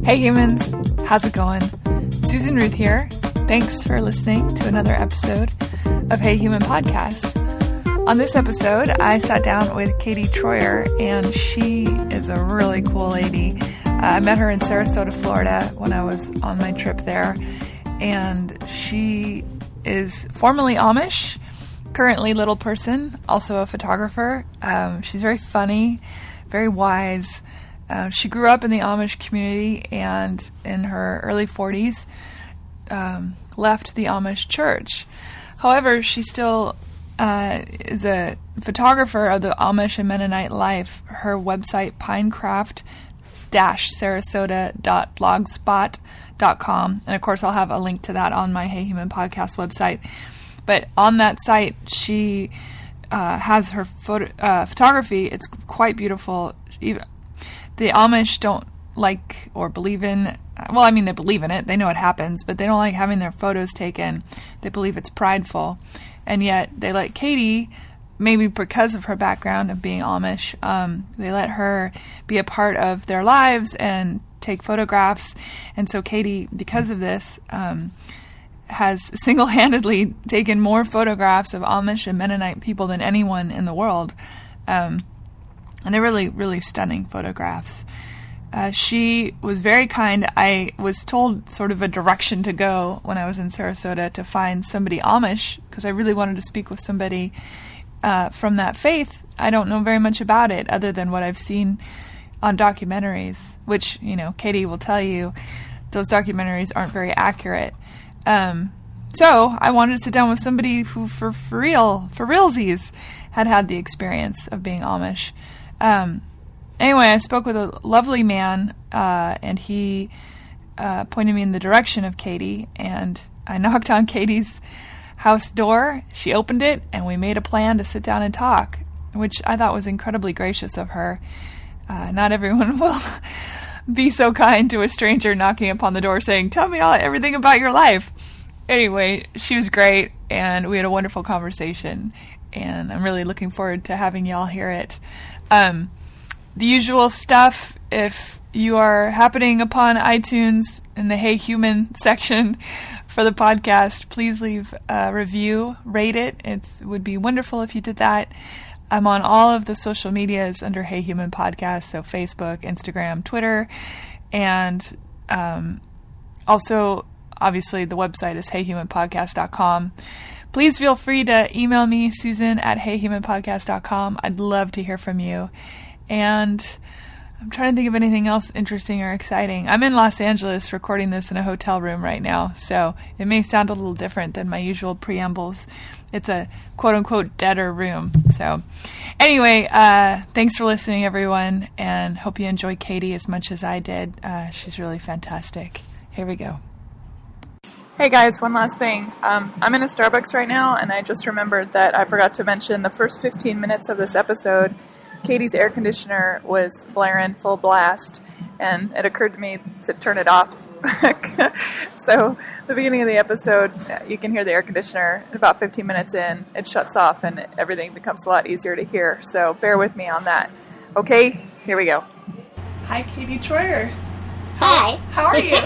Hey humans, how's it going? Susan Ruth here. Thanks for listening to another episode of Hey Human Podcast. On this episode, I sat down with Katie Troyer, and she is a really cool lady. I met her in Sarasota, Florida when I was on my trip there, and she is formerly Amish, currently little person, also a photographer. She's very funny, very wise. She grew up in the Amish community, and in her early 40s, left the Amish church. However, she still is a photographer of the Amish and Mennonite life. Her website, pinecraft-sarasota.blogspot.com, and of course I'll have a link to that on my Hey Human Podcast website. But on that site, she has her photography. It's quite beautiful. The Amish don't like or believe in, well, I mean, they believe in it. They know it happens, but they don't like having their photos taken. They believe it's prideful. And yet they let Katie, maybe because of her background of being Amish, they let her be a part of their lives and take photographs. And so Katie, because of this, has single-handedly taken more photographs of Amish and Mennonite people than anyone in the world. And they're really, really stunning photographs. She was very kind. I was told sort of a direction to go when I was in Sarasota to find somebody Amish, because I really wanted to speak with somebody from that faith. I don't know very much about it other than what I've seen on documentaries, which, you know, Katie will tell you those documentaries aren't very accurate. So I wanted to sit down with somebody who for realsies had the experience of being Amish. Anyway, I spoke with a lovely man, and he pointed me in the direction of Katie, and I knocked on Katie's house door. She opened it, and we made a plan to sit down and talk, which I thought was incredibly gracious of her. Not everyone will be so kind to a stranger knocking upon the door saying, "Tell me everything about your life." Anyway, she was great, and we had a wonderful conversation, and I'm really looking forward to having y'all hear it. The usual stuff, if you are happening upon iTunes in the Hey Human section for the podcast, please leave a review, rate it. It would be wonderful if you did that. I'm on all of the social medias under Hey Human Podcast, so Facebook, Instagram, Twitter, and also, obviously, the website is heyhumanpodcast.com. Please feel free to email me, Susan at heyhumanpodcast.com. I'd love to hear from you. And I'm trying to think of anything else interesting or exciting. I'm in Los Angeles recording this in a hotel room right now, so it may sound a little different than my usual preambles. It's a quote-unquote deader room. So anyway, thanks for listening, everyone, and hope you enjoy Katie as much as I did. She's really fantastic. Here we go. Hey guys, one last thing. I'm in a Starbucks right now, and I just remembered that I forgot to mention the first 15 minutes of this episode, Katie's air conditioner was blaring full blast, and it occurred to me to turn it off. So the beginning of the episode, you can hear the air conditioner. About 15 minutes in, it shuts off, and everything becomes a lot easier to hear. So bear with me on that. Okay, here we go. Hi, Katie Troyer. Hi. How are you?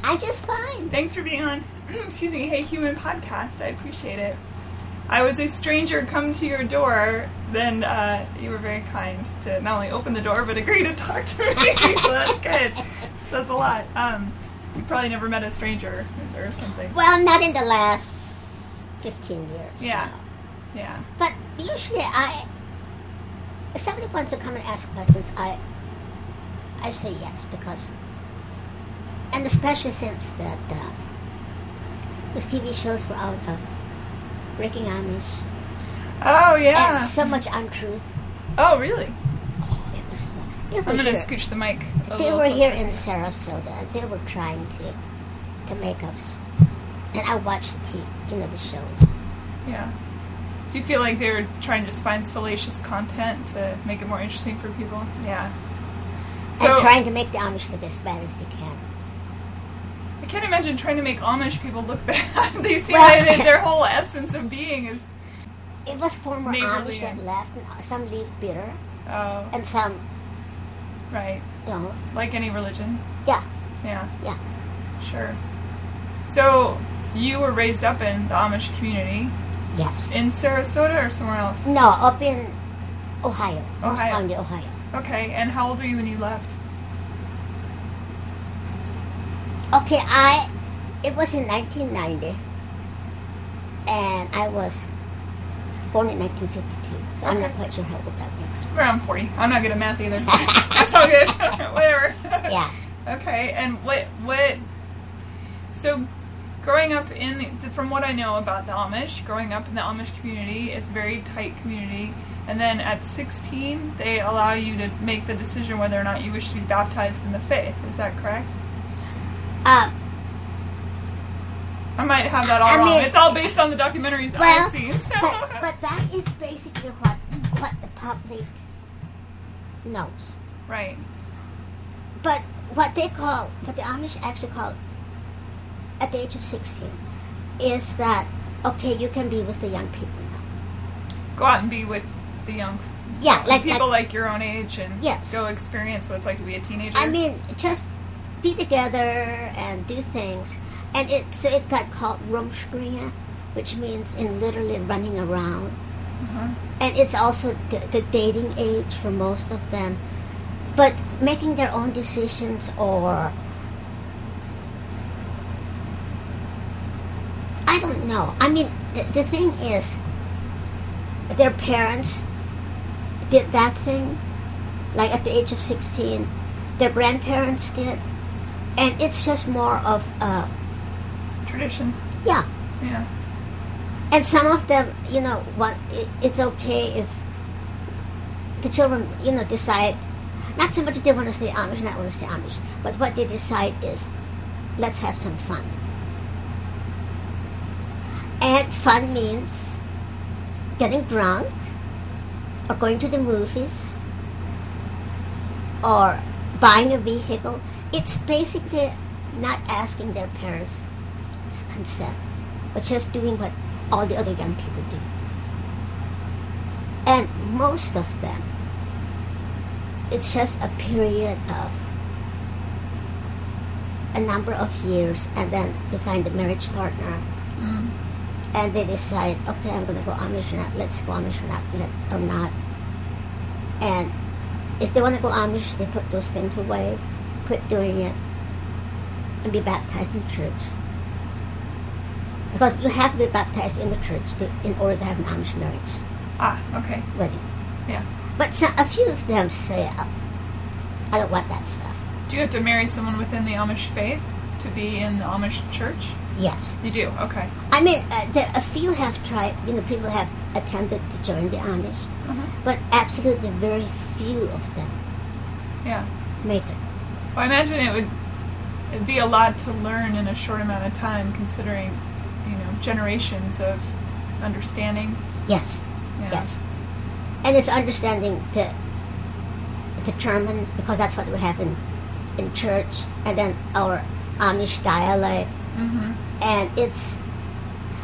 I'm just fine. Thanks for being on, Hey Human Podcast. I appreciate it. I was a stranger come to your door, then you were very kind to not only open the door, but agree to talk to me, so that's good. Says a lot. You probably never met a stranger or something. Well, not in the last 15 years. Yeah. No. Yeah. But usually if somebody wants to come and ask questions, I say yes, because, and especially since that those TV shows were out of Breaking Amish. Oh, yeah. And so much untruth. Oh, really? Oh, it was I'm going to scooch the mic a They little were here closer. in Sarasota, and they were trying to make us. And I watched the shows. Yeah. Do you feel like they were trying to just find salacious content to make it more interesting for people? Yeah. So, and trying to make the Amish look as bad as they can. I can't imagine trying to make Amish people look bad. They seem like their whole essence of being is It was former neighborly Amish that left. Some leave bitter. Oh. And some Right. don't. Like any religion. Yeah. Yeah. Yeah. Sure. So, you were raised up in the Amish community. Yes. In Sarasota or somewhere else? No, up in Ohio. Ohio. County, Ohio. Okay, and how old were you when you left? Okay, it was in 1990, and I was born in 1952, so I'm not quite sure how old that makes. Around 40. I'm not good at math either. That's all good. Whatever. Yeah. Okay, and what, so growing up from what I know about the Amish, growing up in the Amish community, it's a very tight community, and then at 16, they allow you to make the decision whether or not you wish to be baptized in the faith. Is that correct? I might have that all wrong. It's all based on the documentaries I've seen. So. But that is basically what the public knows. Right. But what the Amish actually call at the age of 16 is that, okay, you can be with the young people now. Go out and be with the youngs. Yeah, like people like your own age, and yes. Go experience what it's like to be a teenager. I mean, just be together and do things. And it got called rumspringen, which means in literally running around. Uh-huh. And it's also the dating age for most of them. But making their own decisions, or I don't know. I mean, the thing is, their parents did that thing, like at the age of 16. Their grandparents did. And it's just more of a tradition. Yeah. Yeah. And some of them, it's okay if the children, decide, not so much they want to stay Amish, not want to stay Amish, but what they decide is, let's have some fun. And fun means getting drunk, or going to the movies, or buying a vehicle. It's basically not asking their parents' consent, but just doing what all the other young people do. And most of them, it's just a period of a number of years, and then they find a marriage partner, and they decide, okay, I'm going to go Amish or not, let's go Amish or not. And if they want to go Amish, they put those things away, quit doing it, and be baptized in church. Because you have to be baptized in the church in order to have an Amish marriage. Ah, okay. Wedding. Yeah. But a few of them say, I don't want that stuff. Do you have to marry someone within the Amish faith to be in the Amish church? Yes. You do? Okay. I mean, a few have tried, people have attempted to join the Amish, but absolutely very few of them make it. Well, I imagine it'd be a lot to learn in a short amount of time, considering, generations of understanding. Yes. Yeah. Yes. And it's understanding the German, because that's what we have in church, and then our Amish dialect. And it's,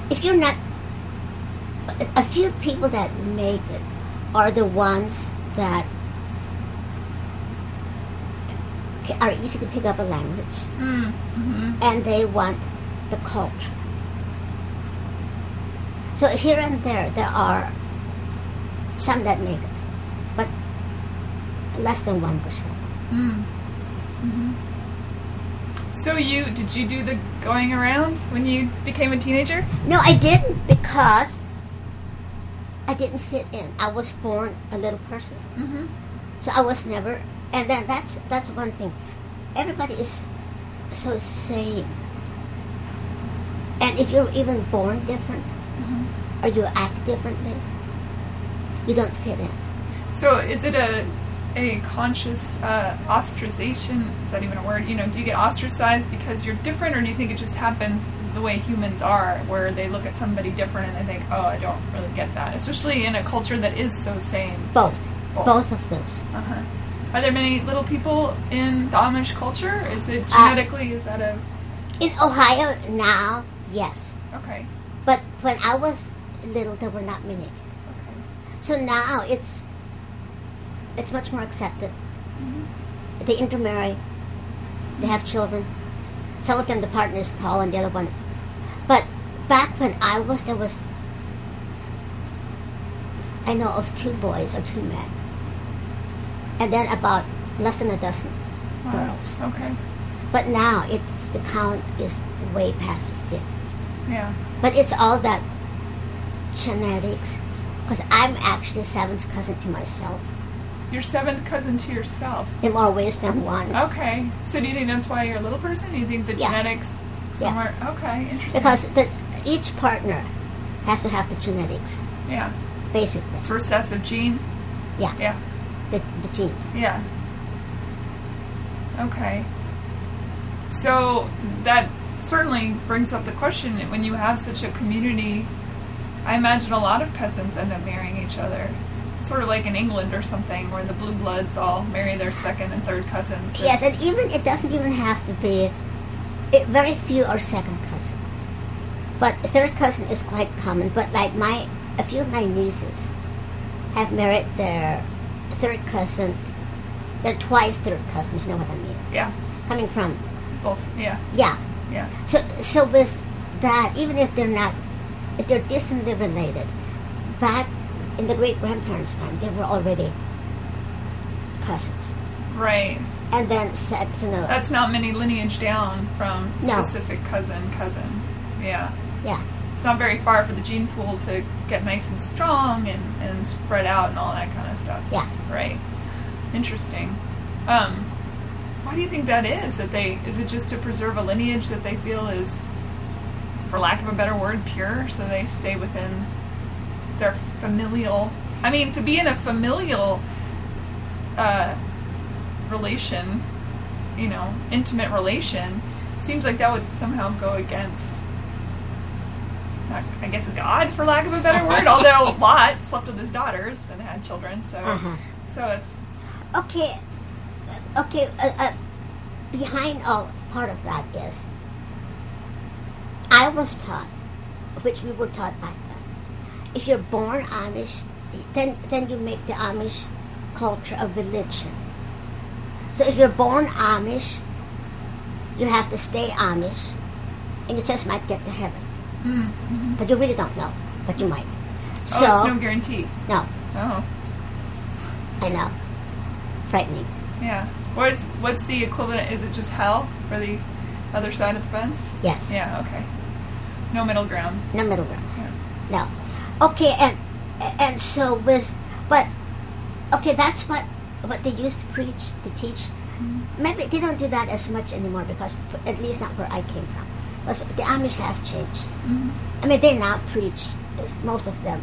if you're not, a few people that make it are the ones that are easy to pick up a language, and they want the culture. So here and there are some that make it, but less than 1%. So did you do the going around when you became a teenager? No, I didn't, because I didn't fit in. I was born a little person. So I was never, and then that's one thing. Everybody is so same. And if you're even born different, or you act differently, you don't fit in. So is it a conscious ostracization? Is that even a word? Do you get ostracized because you're different, or do you think it just happens the way humans are, where they look at somebody different and they think, oh, I don't really get that, especially in a culture that is so same? Both of those. Are there many little people in the Amish culture? Is it genetically, is that a... In Ohio now, yes. Okay. But when I was little, there were not many. Okay. So now it's much more accepted. they intermarry. They have children. Some of them, the partner is tall and the other one. But back when I was, I know of 2 boys or 2 men. And then about less than a dozen girls. Okay. But now the count is way past 50. Yeah. But it's all that genetics. Because I'm actually 7th cousin to myself. You're 7th cousin to yourself. In more ways than one. Okay. So do you think that's why you're a little person? Do you think the genetics somewhere? Yeah. Okay, interesting. Because each partner has to have the genetics. Yeah. Basically. It's a recessive gene? Yeah. Yeah. The genes. Yeah. Okay. So that certainly brings up the question, when you have such a community, I imagine a lot of cousins end up marrying each other. Sort of like in England or something, where the blue bloods all marry their 2nd and 3rd cousins. Yes, and it doesn't even have to be, very few are 2nd cousin. But 3rd cousin is quite common. But like a few of my nieces have married their 3rd cousin. They're twice 3rd cousin, if you know what I mean. Yeah. Coming from both. Yeah. Yeah. Yeah. So with that, even if they're distantly related, back in the great-grandparents' time, they were already cousins. Right. And then said, That's not many lineage down from specific cousin. Yeah. Yeah. It's not very far for the gene pool to get nice and strong and spread out and all that kind of stuff. Yeah. Right. Interesting. Why do you think that is? Is it just to preserve a lineage that they feel is, for lack of a better word, pure, so they stay within their familial... I mean, to be in a familial relation, intimate relation, seems like that would somehow go against, I guess, God, for lack of a better word, although Lot slept with his daughters and had children, so it's... Okay, behind all part of that is, I was taught, which we were taught back then, if you're born Amish, then you make the Amish culture a religion. So if you're born Amish, you have to stay Amish, and you just might get to heaven. Mm-hmm. But you really don't know, but you might. So, it's no guarantee. No. Oh. I know. Frightening. Yeah. What's the equivalent? Is it just hell for the other side of the fence? Yes. Yeah, okay. No middle ground. No middle ground. Yeah. No. Okay, and so that's what they used to preach, to teach. Mm-hmm. Maybe they don't do that as much anymore, because at least not where I came from. Because the Amish have changed. Mm-hmm. I mean, they now preach, most of them,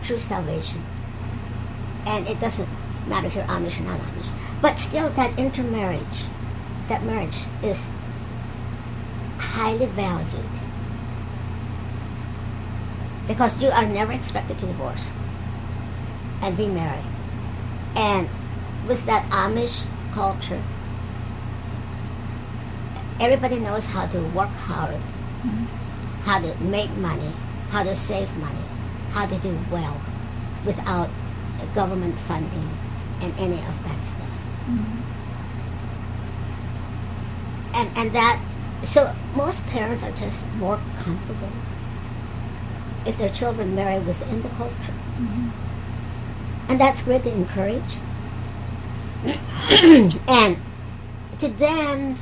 true salvation. And it doesn't matter if you're Amish or not Amish. But still, that intermarriage, that marriage is highly valued. Because you are never expected to divorce and remarry. And with that Amish culture, everybody knows how to work hard, mm-hmm. how to make money, how to save money, how to do well without government funding and any of that stuff. Mm-hmm. And that, so most parents are just more comfortable if their children marry within the culture. Mm-hmm. And that's greatly encouraged. And to them,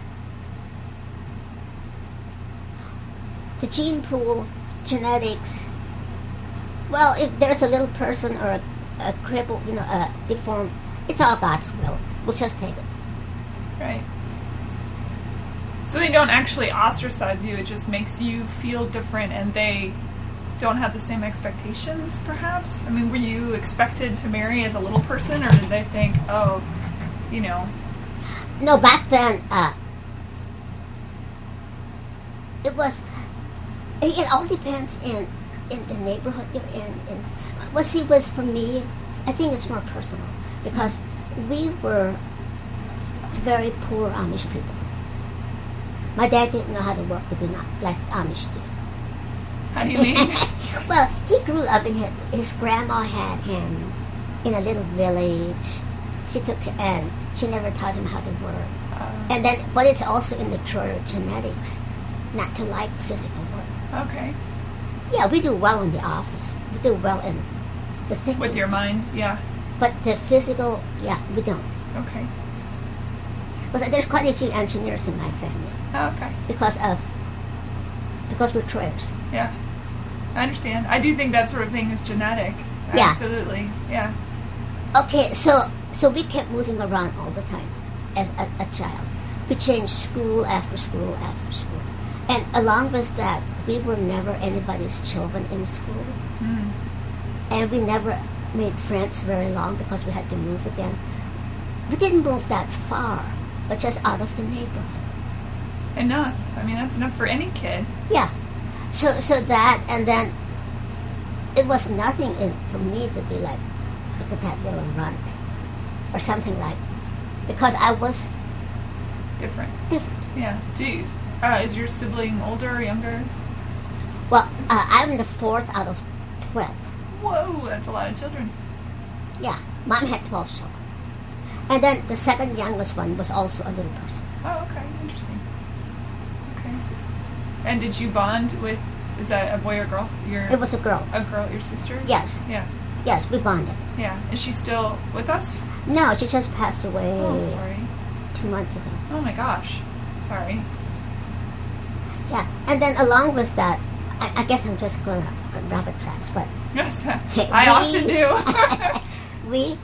the gene pool, genetics, well, if there's a little person or a crippled, a deformed, it's all God's will. We'll just take it. Right. So they don't actually ostracize you, it just makes you feel different, and they don't have the same expectations, perhaps? I mean, were you expected to marry as a little person, or did they think, No, back then, it all depends in the neighborhood you're in. For me, I think it's more personal, because we were very poor Amish people. My dad didn't know how to work to be not like Amish do. How do you mean? Well, he grew up his grandma had him in a little village, She took, and she never taught him how to work. And then, but it's also in the genetics, not to like physical work. Okay. Yeah, we do well in the office. We do well in the thinking. With your mind, yeah. But the physical, yeah, we don't. Okay. But there's quite a few engineers in my family. Oh, okay. Because we're traders. Yeah. I understand. I do think that sort of thing is genetic. Yeah. Absolutely. Yeah. Okay, so we kept moving around all the time as a child. We changed school after school after school. And along with that, we were never anybody's children in school. Mm. And we never made friends very long because we had to move again. We didn't move that far, but just out of the neighborhood. Enough. I mean, that's enough for any kid. Yeah. So that, and then it was nothing for me to be like, look at that little runt, or something like, because I was Different. different. Yeah. Do you, is your sibling older or younger? Well, I'm the fourth out of 12. Whoa, that's a lot of children. Yeah, Mom had 12 children. And then the second youngest one was also a little person. Oh, okay. Interesting. Okay. And did you bond with, is that a boy or girl? It was a girl. A girl, your sister? Yes. Yeah. Yes, we bonded. Yeah. Is she still with us? No, she just passed away Oh, I'm sorry. 2 months ago. Oh my gosh. Sorry. Yeah, and then along with that, I guess I'm just going to rabbit tracks, but Yes, I often do. we,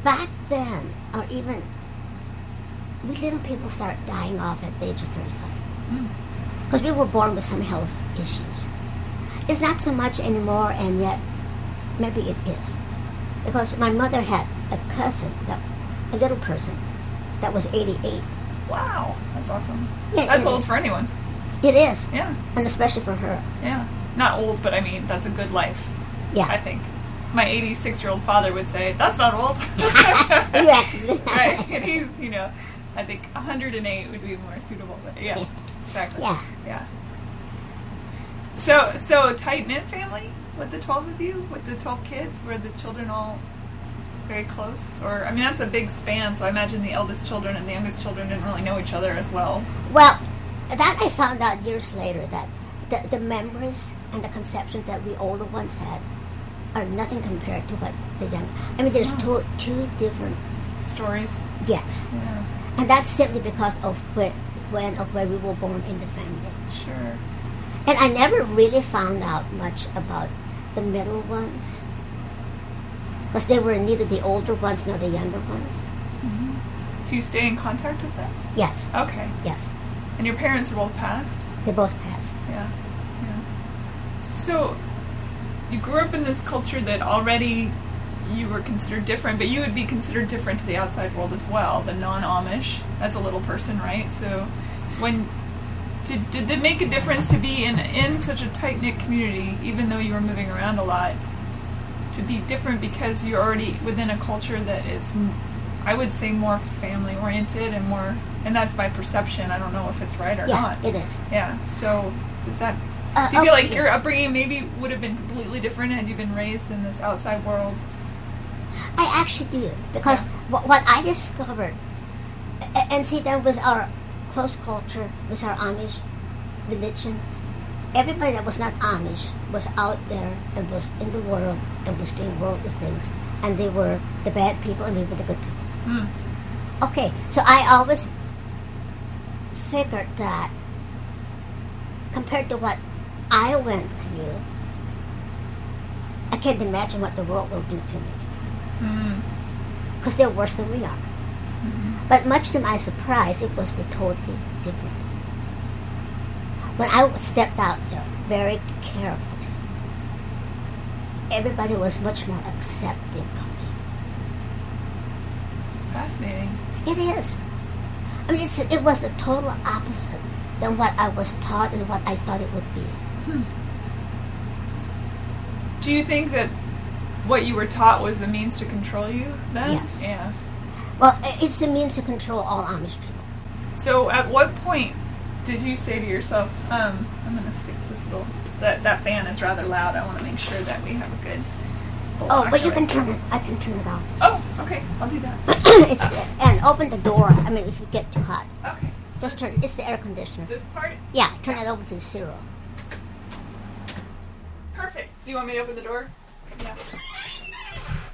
back then, or even, we little people start dying off at the age of 35. Because we were born with some health issues. It's not so much anymore, and yet maybe it is. Because my mother had a cousin, a little person, that was 88. Wow, that's awesome. Yeah, That's it old is. for anyone. It is, Yeah, and especially for her. yeah. Not old, but I mean, that's a good life, I Yeah. think. My 86-year-old father would say, that's not old. You're actually Right, and he's, I think 108 would be more suitable. But yeah, exactly. Yeah. Yeah. So tight-knit family with the 12 of you? With the 12 kids? Were the children all very close? Or, I mean, that's a big span, so I imagine the eldest children and the youngest children didn't really know each other as well. Well, that I found out years later, that the memories and the conceptions that we older ones had are nothing compared to what the young. I mean, there's two different Stories? yes, Yeah, and that's simply because of where we were born in the family. sure. And I never really found out much about the middle ones, because they were neither the older ones nor the younger ones. Do you stay in contact with them? Yes, Okay. yes, And your parents are both passed? they both passed. Yeah. Yeah. So, you grew up in this culture that already you were considered different, but you would be considered different to the outside world as well, the non-Amish, as a little person, right? So, when did it make a difference to be in such a tight-knit community, even though you were moving around a lot, to be different because you're already within a culture that is, I would say, more family-oriented and that's by perception. I don't know if it's right or Yeah, not. it is. Yeah. So, does that? Do you feel like okay. your upbringing maybe would have been completely different had you been raised in this outside world? I actually do, because what I discovered, and see, then with our close culture, with our Amish religion, everybody that was not Amish was out there and was in the world and was doing worldly things, and they were the bad people and we were the good people. Mm. Okay, so I always figured that compared to what I went through, I can't imagine what the world will do to me. Because they're worse than we are. But much to my surprise, it was totally different. When I stepped out there very carefully, everybody was much more accepting of me. Fascinating. It is. I mean, it was the total opposite than what I was taught and what I thought it would be. Do you think that what you were taught was a means to control you then? Yes. Yeah. Well, it's the means to control all Amish people. So at what point did you say to yourself, I'm going to stick this little... That fan is rather loud. I want to make sure that we have a good people. Oh, but actually. you can turn it. I can turn it off. Oh, okay. I'll do that. And open the door. I mean, if you get too hot, Okay. just turn. It's the air conditioner. This part? Yeah, turn it over to 0. Perfect. Do you want me to open the door? Yeah.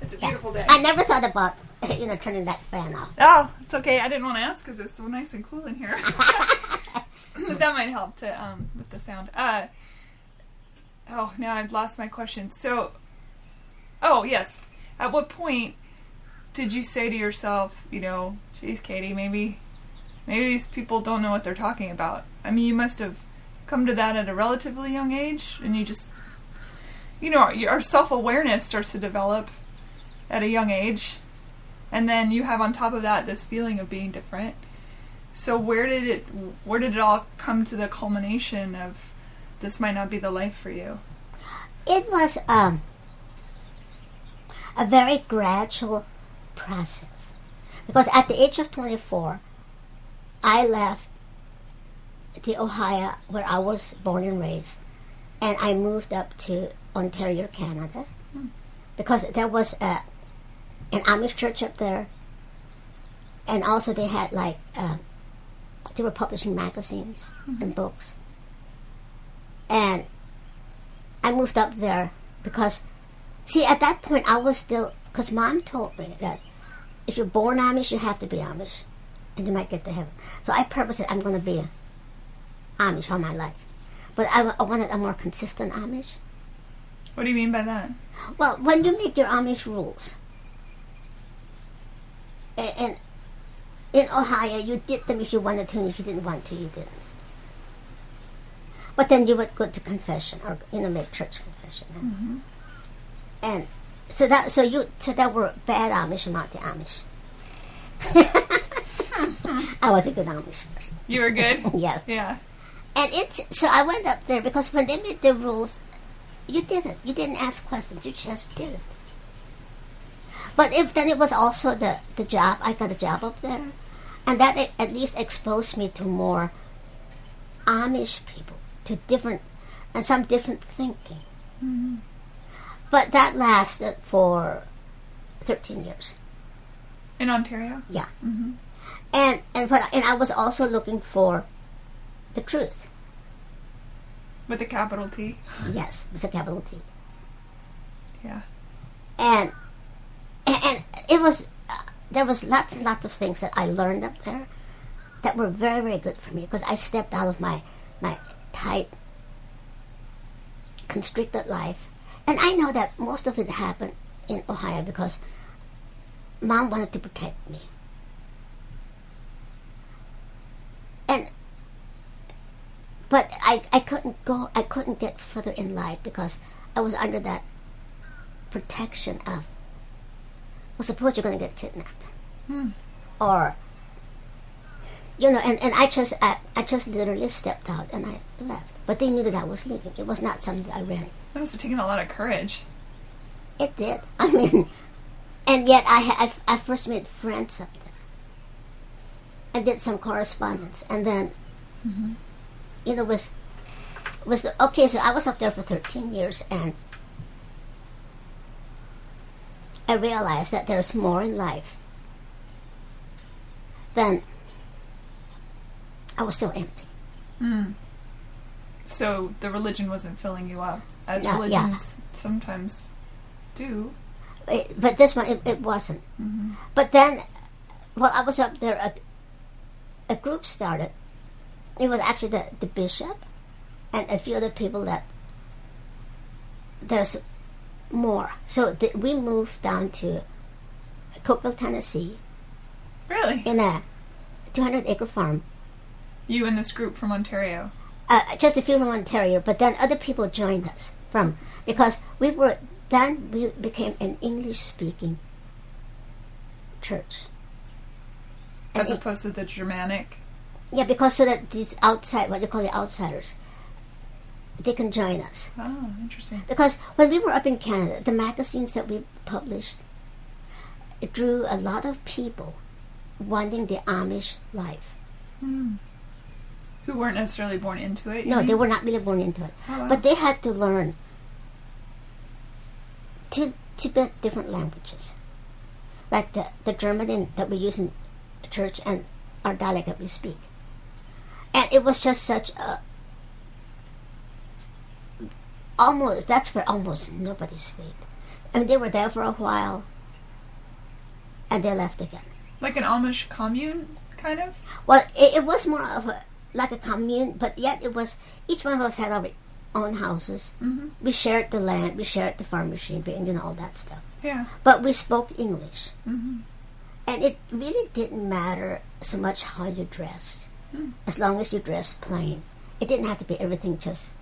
It's a beautiful day. I never thought about turning that fan off. Oh, it's okay. I didn't want to ask because it's so nice and cool in here. But that might help to with the sound. Oh, now I've lost my question. So, oh yes, at what point did you say to yourself, geez, Katie, maybe these people don't know what they're talking about? I mean, you must have come to that at a relatively young age, and you just, our self-awareness starts to develop at a young age, and then you have on top of that this feeling of being different. So where did it all come to the culmination of this might not be the life for you? It was a very gradual process, because at the age of 24, I left the Ohio where I was born and raised, and I moved up to Ontario, Canada, because there was an Amish church up there, and also they had they were publishing magazines and books, and I moved up there because, see, at that point I was still, because Mom told me that if you're born Amish, you have to be Amish, and you might get to heaven. So I purposely said I'm going to be Amish all my life, but I wanted a more consistent Amish. What do you mean by that? Well, when you make your Amish rules, and in Ohio, you did them if you wanted to, and if you didn't want to, you didn't. But then you would go to confession, or make church confession, and so that were bad Amish and not the Amish. I was a good Amish person. You were good? Yes. Yeah. And so I went up there because when they made the rules, you didn't. You didn't ask questions. You just did it. But then it was also the job. I got a job up there, and that at least exposed me to more Amish people, to some different thinking. Mm-hmm. But that lasted for 13 years. In Ontario? Yeah. Mm-hmm. And I was also looking for the truth. With a capital T? Yes, with a capital T. Yeah. And it was, there was lots and lots of things that I learned up there that were very, very good for me, because I stepped out of my tight, constricted life. And I know that most of it happened in Ohio because Mom wanted to protect me. But I couldn't get further in life because I was under that protection of, well, suppose you're going to get kidnapped. Or, and I just literally stepped out and I left. But they knew that I was leaving. It was not something that I ran. That must have taken a lot of courage. It did. I mean, and yet I first made friends up there. I did some correspondence, and then, okay, so I was up there for 13 years, and I realized that there's more in life than, I was still empty. So the religion wasn't filling you up, as Yeah, religions sometimes do. But this one, it wasn't. But then, while I was up there, a group started. It was actually the bishop and a few other people that there's more. So we moved down to Cookeville, Tennessee. Really? In a 200-acre farm. You and this group from Ontario? Just a few from Ontario, but then other people joined us because we became an English-speaking church. As opposed to the Germanic? Yeah, because so that these what you call the outsiders, they can join us. Oh, interesting. Because when we were up in Canada, the magazines that we published, it drew a lot of people wanting the Amish life. Who weren't necessarily born into it? No, they were not really born into it. Oh, wow. But they had to learn to two different languages, like the German that we use in the church and our dialect that we speak. And it was just such a that's where almost nobody stayed. I mean, they were there for a while, and they left again. Like an Amish commune, kind of? Well, it was more of like a commune, but yet it was, each one of us had our own houses. Mm-hmm. We shared the land, we shared the farm machinery, and all that stuff. Yeah. But we spoke English. Mm-hmm. And it really didn't matter so much how you dressed. As long as you dressed plain. It didn't have to be everything just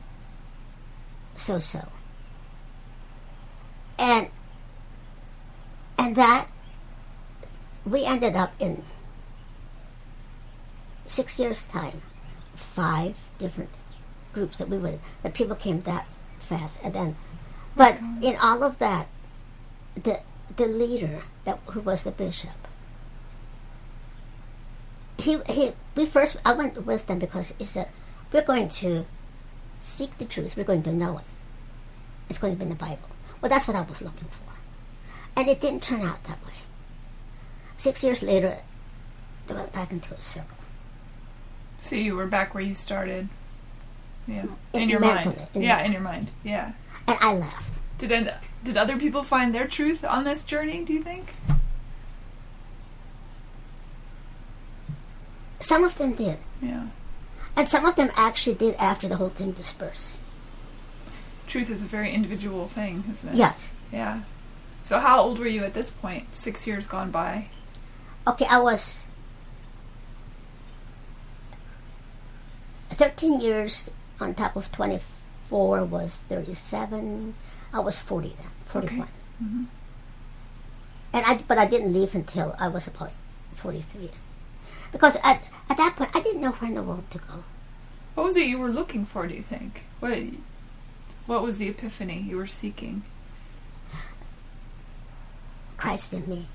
so. And that, we ended up in 6 years' time, 5 different groups that people came that fast. And then, but in all of that, the leader who was the bishop, I went with them because he said, we're going to seek the truth, we're going to know it. It's going to be in the Bible. Well, that's what I was looking for. And it didn't turn out that way. 6 years later, they went back into a circle. So you were back where you started. Yeah. In your mentally, mind. In your mind. Yeah. And I left. Did other people find their truth on this journey, do you think? Some of them did. Yeah. And some of them actually did after the whole thing dispersed. Truth is a very individual thing, isn't it? Yes. Yeah. So how old were you at this point? 6 years gone by. Okay, I was 13 years on top of 24 was 37. I was 40 then, 41. Okay. Mm-hmm. But I didn't leave until I was about 43. Because at that point, I didn't know where in the world to go. What was it you were looking for, do you think? What was the epiphany you were seeking? Christ in me.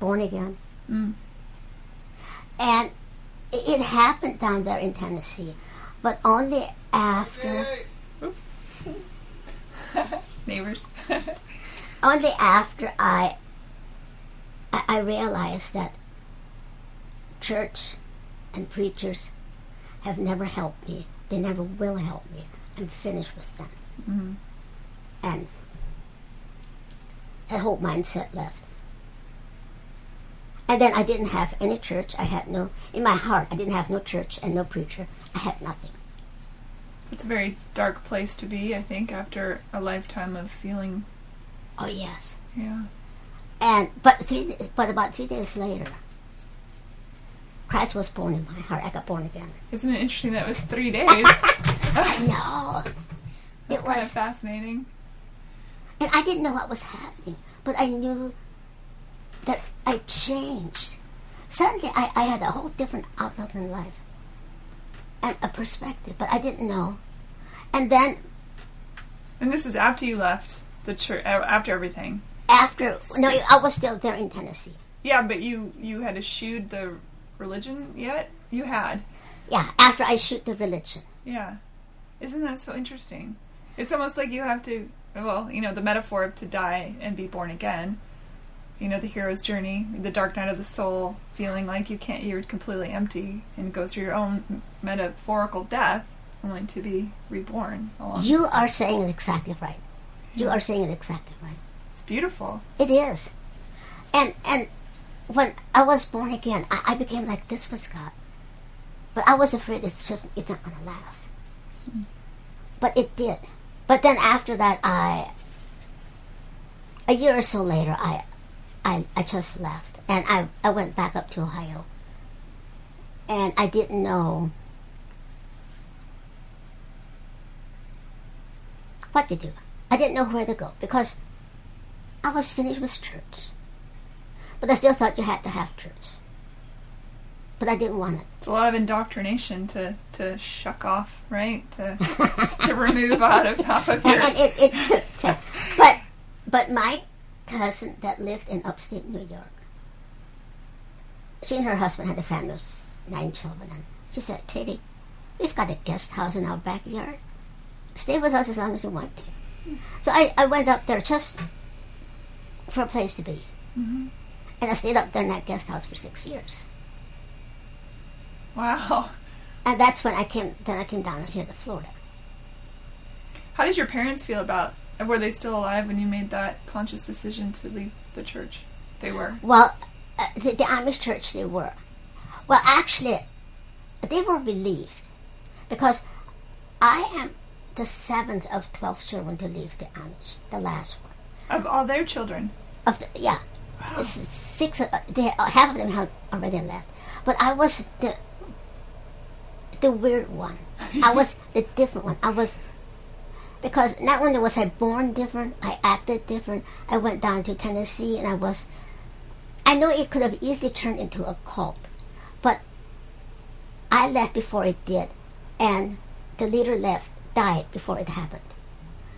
Born again. Mm. And it happened down there in Tennessee, but only after... Neighbors. Only after I realized that church and preachers have never helped me. They never will help me. I'm finished with them. Mm-hmm. And that whole mindset left. And then I didn't have any church. In my heart, I didn't have no church and no preacher. I had nothing. It's a very dark place to be, I think, after a lifetime of feeling... Oh, yes. Yeah. But about 3 days later, Christ was born in my heart. I got born again. Isn't it interesting that it was 3 days? I know. That's kind of fascinating. And I didn't know what was happening, but I knew that I changed. Suddenly, I had a whole different outlook in life and a perspective, but I didn't know. And then... And this is after you left the church, after everything. No, I was still there in Tennessee. Yeah, but you had eschewed the religion yet? You had. Yeah, after I eschewed the religion. Yeah. Isn't that so interesting? It's almost like you have to, the metaphor of to die and be born again. The hero's journey, the dark night of the soul, feeling like you're completely empty and go through your own metaphorical death only to be reborn. You are saying it exactly right. You are saying it exactly right. It's beautiful. It is. And when I was born again, I became like this with God. But I was afraid it's not going to last. Mm. But it did. But then after that, a year or so later, I just left. And I went back up to Ohio. And I didn't know what to do. I didn't know where to go because I was finished with church. But I still thought you had to have church. But I didn't want it. It's a lot of indoctrination to shuck off, right? To remove out of half of your... And it took... But my cousin that lived in upstate New York, she and her husband had a family of 9 children. And she said, Katie, we've got a guest house in our backyard. Stay with us as long as you want to. So I went up there just for a place to be. Mm-hmm. And I stayed up there in that guest house for 6 years. Wow. And that's when I came down here to Florida. How did your parents feel about, were they still alive when you made that conscious decision to leave the church? They were. Well, the Amish church, they were. Well, actually, they were relieved because I am the 7th of 12 children to leave the Amish, the last one. Of all their children? Yeah. Wow. Six, half of them have already left. But I was the weird one. I was the different one. Because not only was I born different, I acted different. I went down to Tennessee and I know it could have easily turned into a cult, but I left before it did, and the leader died before it happened.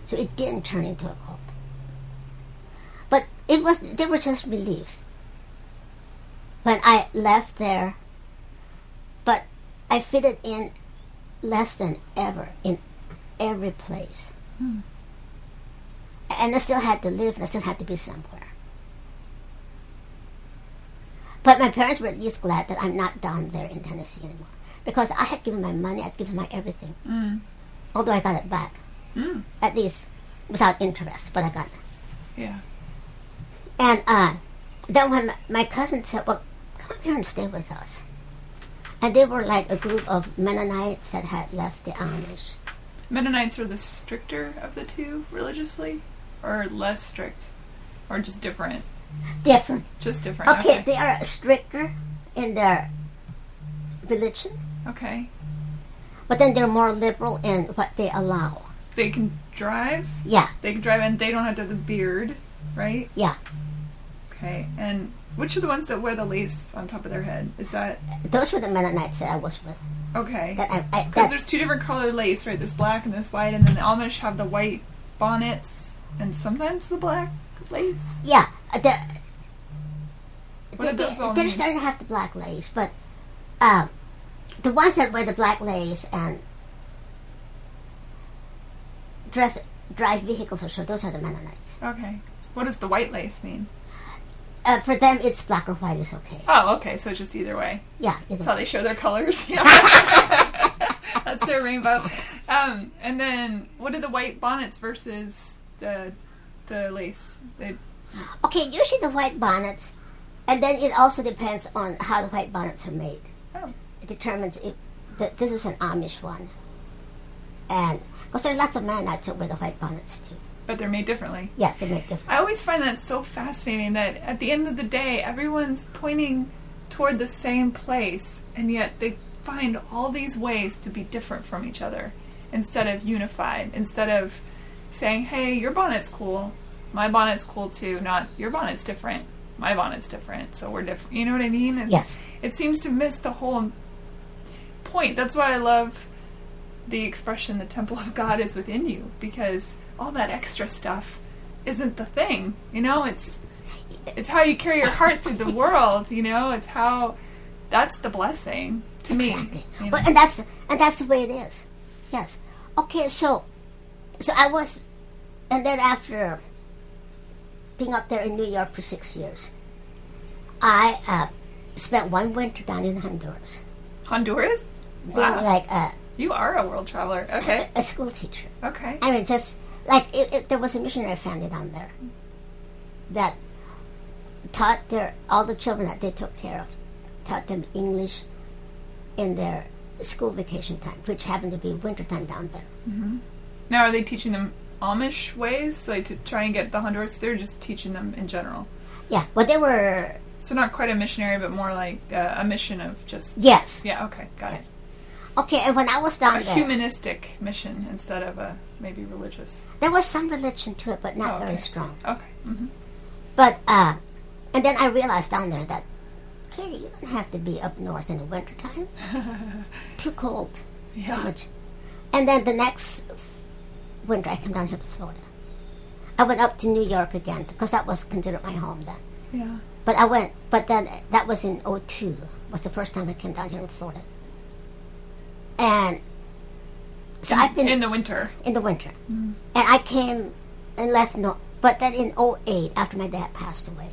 So it didn't turn into a cult. But they were just relieved when I left there, but I fitted in less than ever in every place. And I still had to live, and I still had to be somewhere. But my parents were at least glad that I'm not down there in Tennessee anymore, because I had given my money, I'd given my everything. Although I got it back. At least without interest, but I got it. Yeah. And then when my cousin said, well, come here and stay with us. And they were like a group of Mennonites that had left the Amish. Mennonites are the stricter of the two religiously? Or less strict? Or just different? Different. Just different. Okay, they are stricter in their religion. Okay. But then they're more liberal in what they allow. They can drive? Yeah. They can drive, and they don't have to have the beard, right? Yeah. Okay. And which are the ones that wear the lace on top of their head? Is that... Those were the Mennonites that I was with. Okay. Because there's two different color lace, right? There's black and there's white, and then the Amish have the white bonnets and sometimes the black lace. Yeah. What do those all they're mean? starting to have the black lace, but the ones that wear the black lace and drive vehicles or so, those are the Mennonites. Okay. What does the white lace mean? For them, it's black or white is okay. Oh, okay. So it's just either way. Yeah. That's how they show their colors. That's their rainbow. And then, what are the white bonnets versus the lace? Okay, usually the white bonnets, and then it also depends on how the white bonnets are made. Oh. It determines if this is an Amish one. And, because there are lots of Mennonites that wear the white bonnets too. But they're made differently. Yes, they're made differently. I always find that so fascinating that at the end of the day, everyone's pointing toward the same place, and yet they find all these ways to be different from each other instead of unified, instead of saying, hey, your bonnet's cool, my bonnet's cool too, not your bonnet's different, my bonnet's different, so we're different. You know what I mean? Yes. It seems to miss the whole point. That's why I love the expression, the temple of God is within you, because all that extra stuff isn't the thing, you know. It's how you carry your heart through the world, you know. It's how that's the blessing to me. Exactly. You know? Well, and that's the way it is. Yes. Okay. So I was, and then after being up there in New York for 6 years, I spent one winter down in Honduras. Honduras? Being Wow. like You are a world traveler. Okay. a school teacher. Okay. I mean, just like there was a missionary family down there that taught all the children that they took care of, taught them English in their school vacation time, which happened to be wintertime down there. Mm-hmm. Now, are they teaching them Amish ways, like to try and get the Honduras? They're just teaching them in general. Yeah, well, they were. So not quite a missionary, but more like a mission of just. Yes. Yeah. Okay. Got Yes. it. Okay, and when I was down A there, humanistic mission instead of a maybe religious. there was some religion to it, but not okay. very strong. Okay. Mm-hmm. But and then I realized down there that, Katie, you don't have to be up north in the wintertime. Too cold. Yeah. Too much. And then the next winter, I came down here to Florida. I went up to New York again because that was considered my home then. Yeah. But then that was in '02. Was the first time I came down here in Florida. And So I've been in the winter. In the winter, and I came and left. No, but then in '08, after my dad passed away,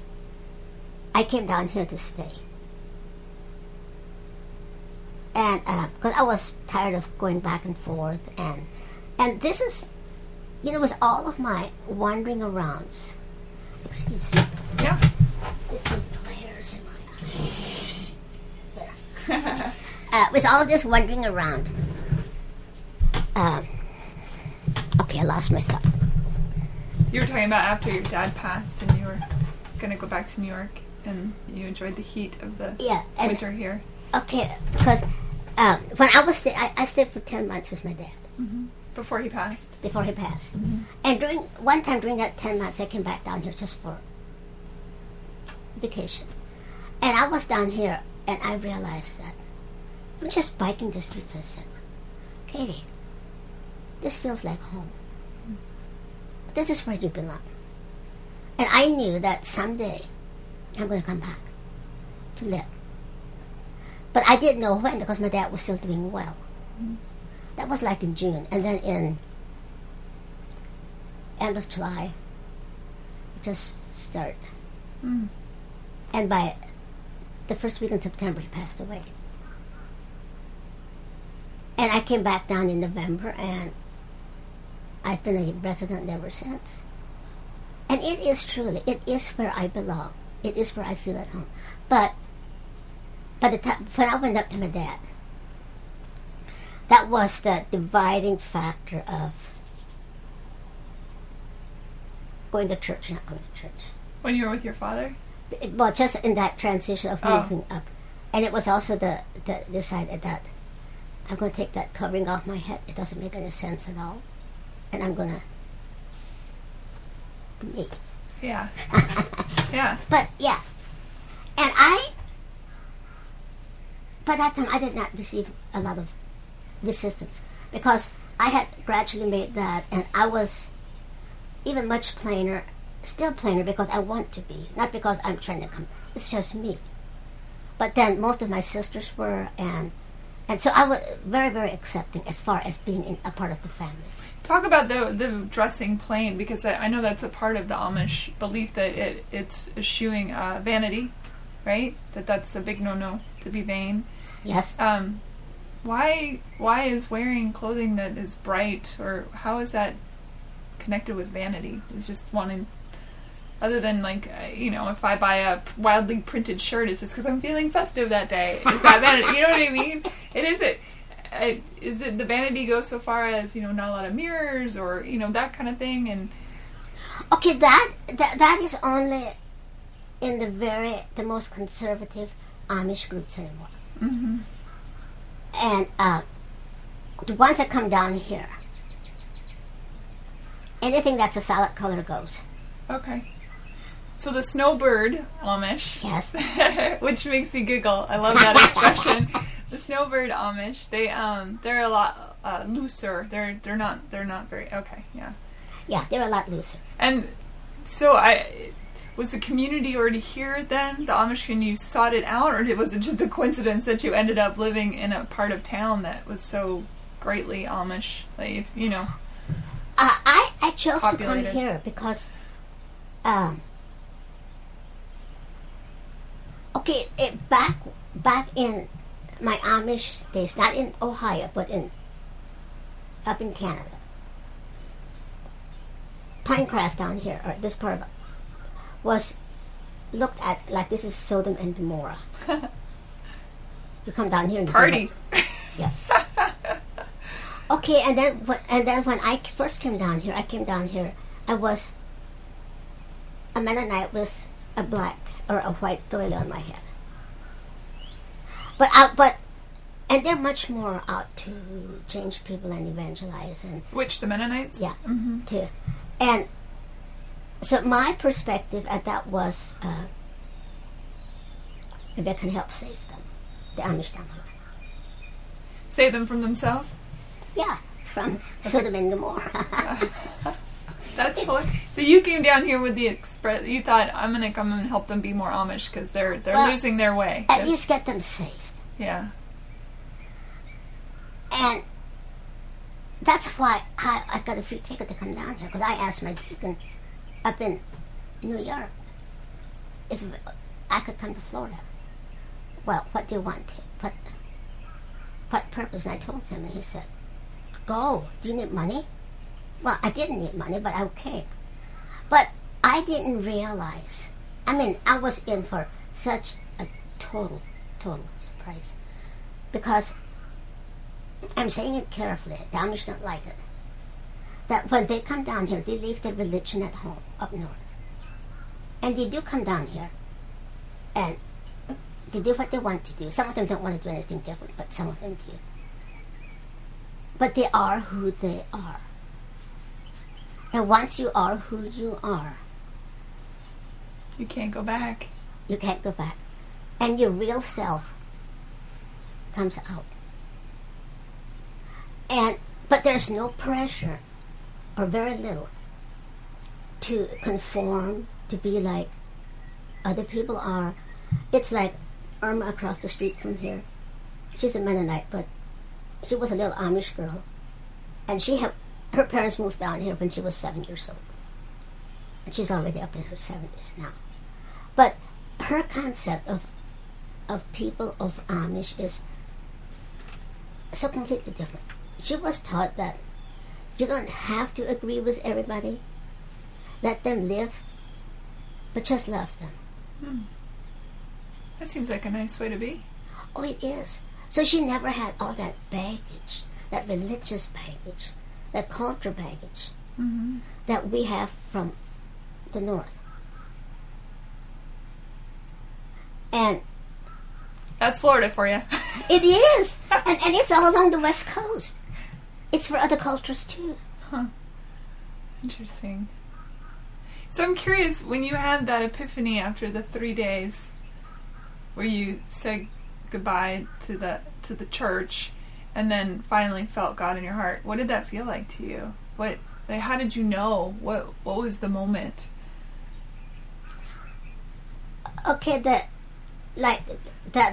I came down here to stay. And because I was tired of going back and forth, and this is, it was all of my wandering arounds. Excuse me. Yeah. Little players in my eye. There. With all of this wandering around. Okay, I lost my thought. You were talking about after your dad passed, and you were going to go back to New York, and you enjoyed the heat of the winter here. Okay, because when I was I stayed for 10 months with my dad. Mm-hmm. Before he passed. Mm-hmm. And one time during that 10 months, I came back down here just for vacation. And I was down here, and I realized that I'm just biking the streets. I said, Katie, this feels like home. This is where you belong. And I knew that someday I'm going to come back to live. But I didn't know when, because my dad was still doing well. Mm-hmm. That was like in June. And then in end of July, it just started. Mm. And by the first week in September, he passed away. And I came back down in November, and I've been a resident ever since. And it is where I belong. It is where I feel at home. But by the time, when I went up to my dad, that was the dividing factor of going to church, not going to church. When you were with your father? Well, just in that transition of moving up. And it was also the decided that I'm going to take that covering off my head. It doesn't make any sense at all. And I'm going to be me. Yeah. Yeah. But, yeah. And by that time, I did not receive a lot of resistance, because I had gradually made that, and I was even much plainer, still plainer, because I want to be, not because I'm trying to come. It's just me. But then most of my sisters were, and so I was very, very accepting as far as being a part of the family. Talk about the dressing plain, because I know that's a part of the Amish belief that it's eschewing vanity, right? That's a big no-no, to be vain. Yes. Why is wearing clothing that is bright, or how is that connected with vanity? It's just wanting, other than like, if I buy a wildly printed shirt, it's just because I'm feeling festive that day. Is that vanity? You know what I mean? Is it the vanity goes so far as, not a lot of mirrors, or, that kind of thing? And okay, that is only in the most conservative Amish groups anymore. Mm-hmm. And the ones that come down here, anything that's a solid color goes. Okay. So the snowbird Amish. Yes. Which makes me giggle. I love that expression. The snowbird Amish, they're a lot looser. They're not very okay. Yeah. Yeah, they're a lot looser. And so was the community already here then? The Amish, and you sought it out, or was it just a coincidence that you ended up living in a part of town that was so greatly Amish, like, I chose populated. To come here because, back in my Amish days, not in Ohio, but up in Canada, Pinecraft down here, or this part of it, was looked at like this is Sodom and Gomorrah. You come down here and party. Yes. Okay, and then when I first came down here, I was a Mennonite with a black or a white doily on my head. And they're much more out to change people and evangelize, and which, the Mennonites? Yeah, mm-hmm. Too. And so my perspective at that was, maybe I can help save them, the Amish down here. Save them from themselves? Yeah, from Sodom and Gomorrah. That's hilarious. So you came down here with the express. You thought, I'm gonna come and help them be more Amish because they're losing their way. At least get them saved. Yeah. And that's why I got a free ticket to come down here, because I asked my deacon up in New York if I could come to Florida. Well, what do you want to? What purpose? And I told him, and he said, go. Do you need money? Well, I didn't need money, but okay. But I didn't realize. I mean, I was in for such a total surprise. Because, I'm saying it carefully, the Amish don't like it, that when they come down here, they leave their religion at home, up north. And they do come down here, and they do what they want to do. Some of them don't want to do anything different, but some of them do. But they are who they are. And once you are who you are, you can't go back. You can't go back. And your real self comes out. But there's no pressure, or very little, to conform, to be like other people are. It's like Irma across the street from here. She's a Mennonite, but she was a little Amish girl. And her parents moved down here when she was 7 years old. And she's already up in her 70s now. But her concept of people of Amish is so completely different. She was taught that you don't have to agree with everybody. Let them live, but just love them. That seems like a nice way to be. Oh, it is. So she never had all that baggage, that religious baggage, that culture baggage that we have from the North. And that's Florida for you. It is. And it's all along the West Coast. It's for other cultures too. Huh. Interesting. So I'm curious, when you had that epiphany after the 3 days where you said goodbye to the church and then finally felt God in your heart, what did that feel like to you? How did you know? What was the moment? Okay, that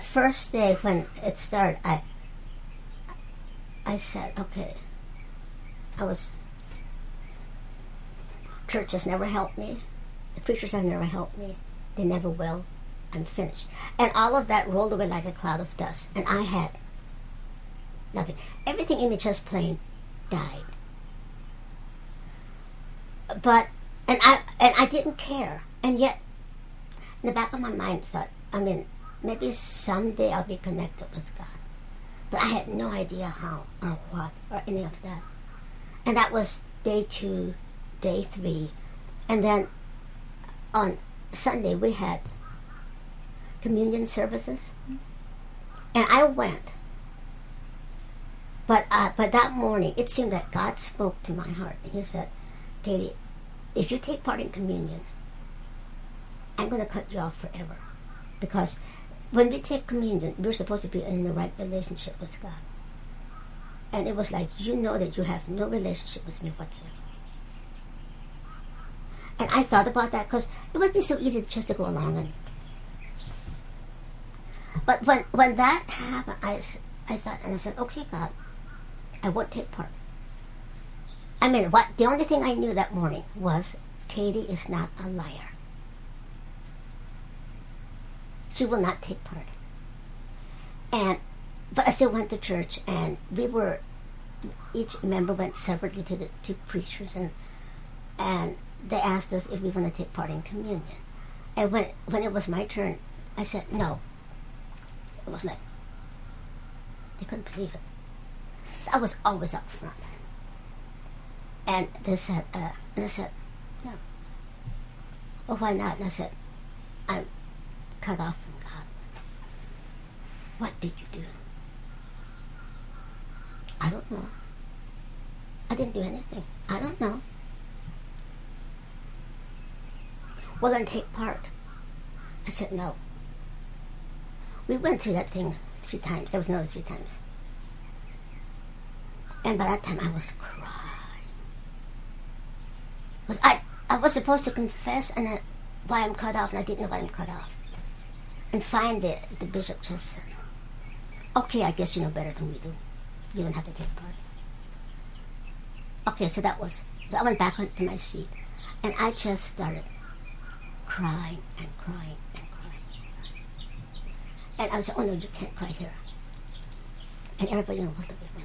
first day when it started, I said, okay, church has never helped me. The preachers have never helped me. They never will. I'm finished. And all of that rolled away like a cloud of dust. And I had nothing. Everything in me just plain died. But, and I didn't care. And yet, in the back of my mind thought, maybe someday I'll be connected with God. But I had no idea how or what or any of that. And that was day 2, day 3. And then on Sunday we had communion services. And I went. But that morning it seemed that God spoke to my heart. And he said, Katie, if you take part in communion, I'm going to cut you off forever. Because when we take communion, we're supposed to be in the right relationship with God. And it was like, you know that you have no relationship with me whatsoever. And I thought about that because it would be so easy just to go along. But when that happened, I thought, and I said, okay, God, I won't take part. The only thing I knew that morning was Katie is not a liar. She will not take part. But I still went to church, and each member went separately to the two preachers, and they asked us if we want to take part in communion. And when it was my turn, I said no. It was like, they couldn't believe it. So I was always up front. And they said, no. Well, why not? And I said, I'm cut off from God. What did you do? I don't know. I didn't do anything. I don't know. Well, then take part. I said no. We went through that thing 3 times. There was another 3 times. And by that time I was crying. Because I was supposed to confess and why I'm cut off, and I didn't know why I'm cut off. And finally the bishop just said, okay, I guess you know better than we do. You don't have to take part. Okay, so I went back onto my seat, and I just started crying and crying and crying. And I was like, oh no, you can't cry here. And everybody was looking at me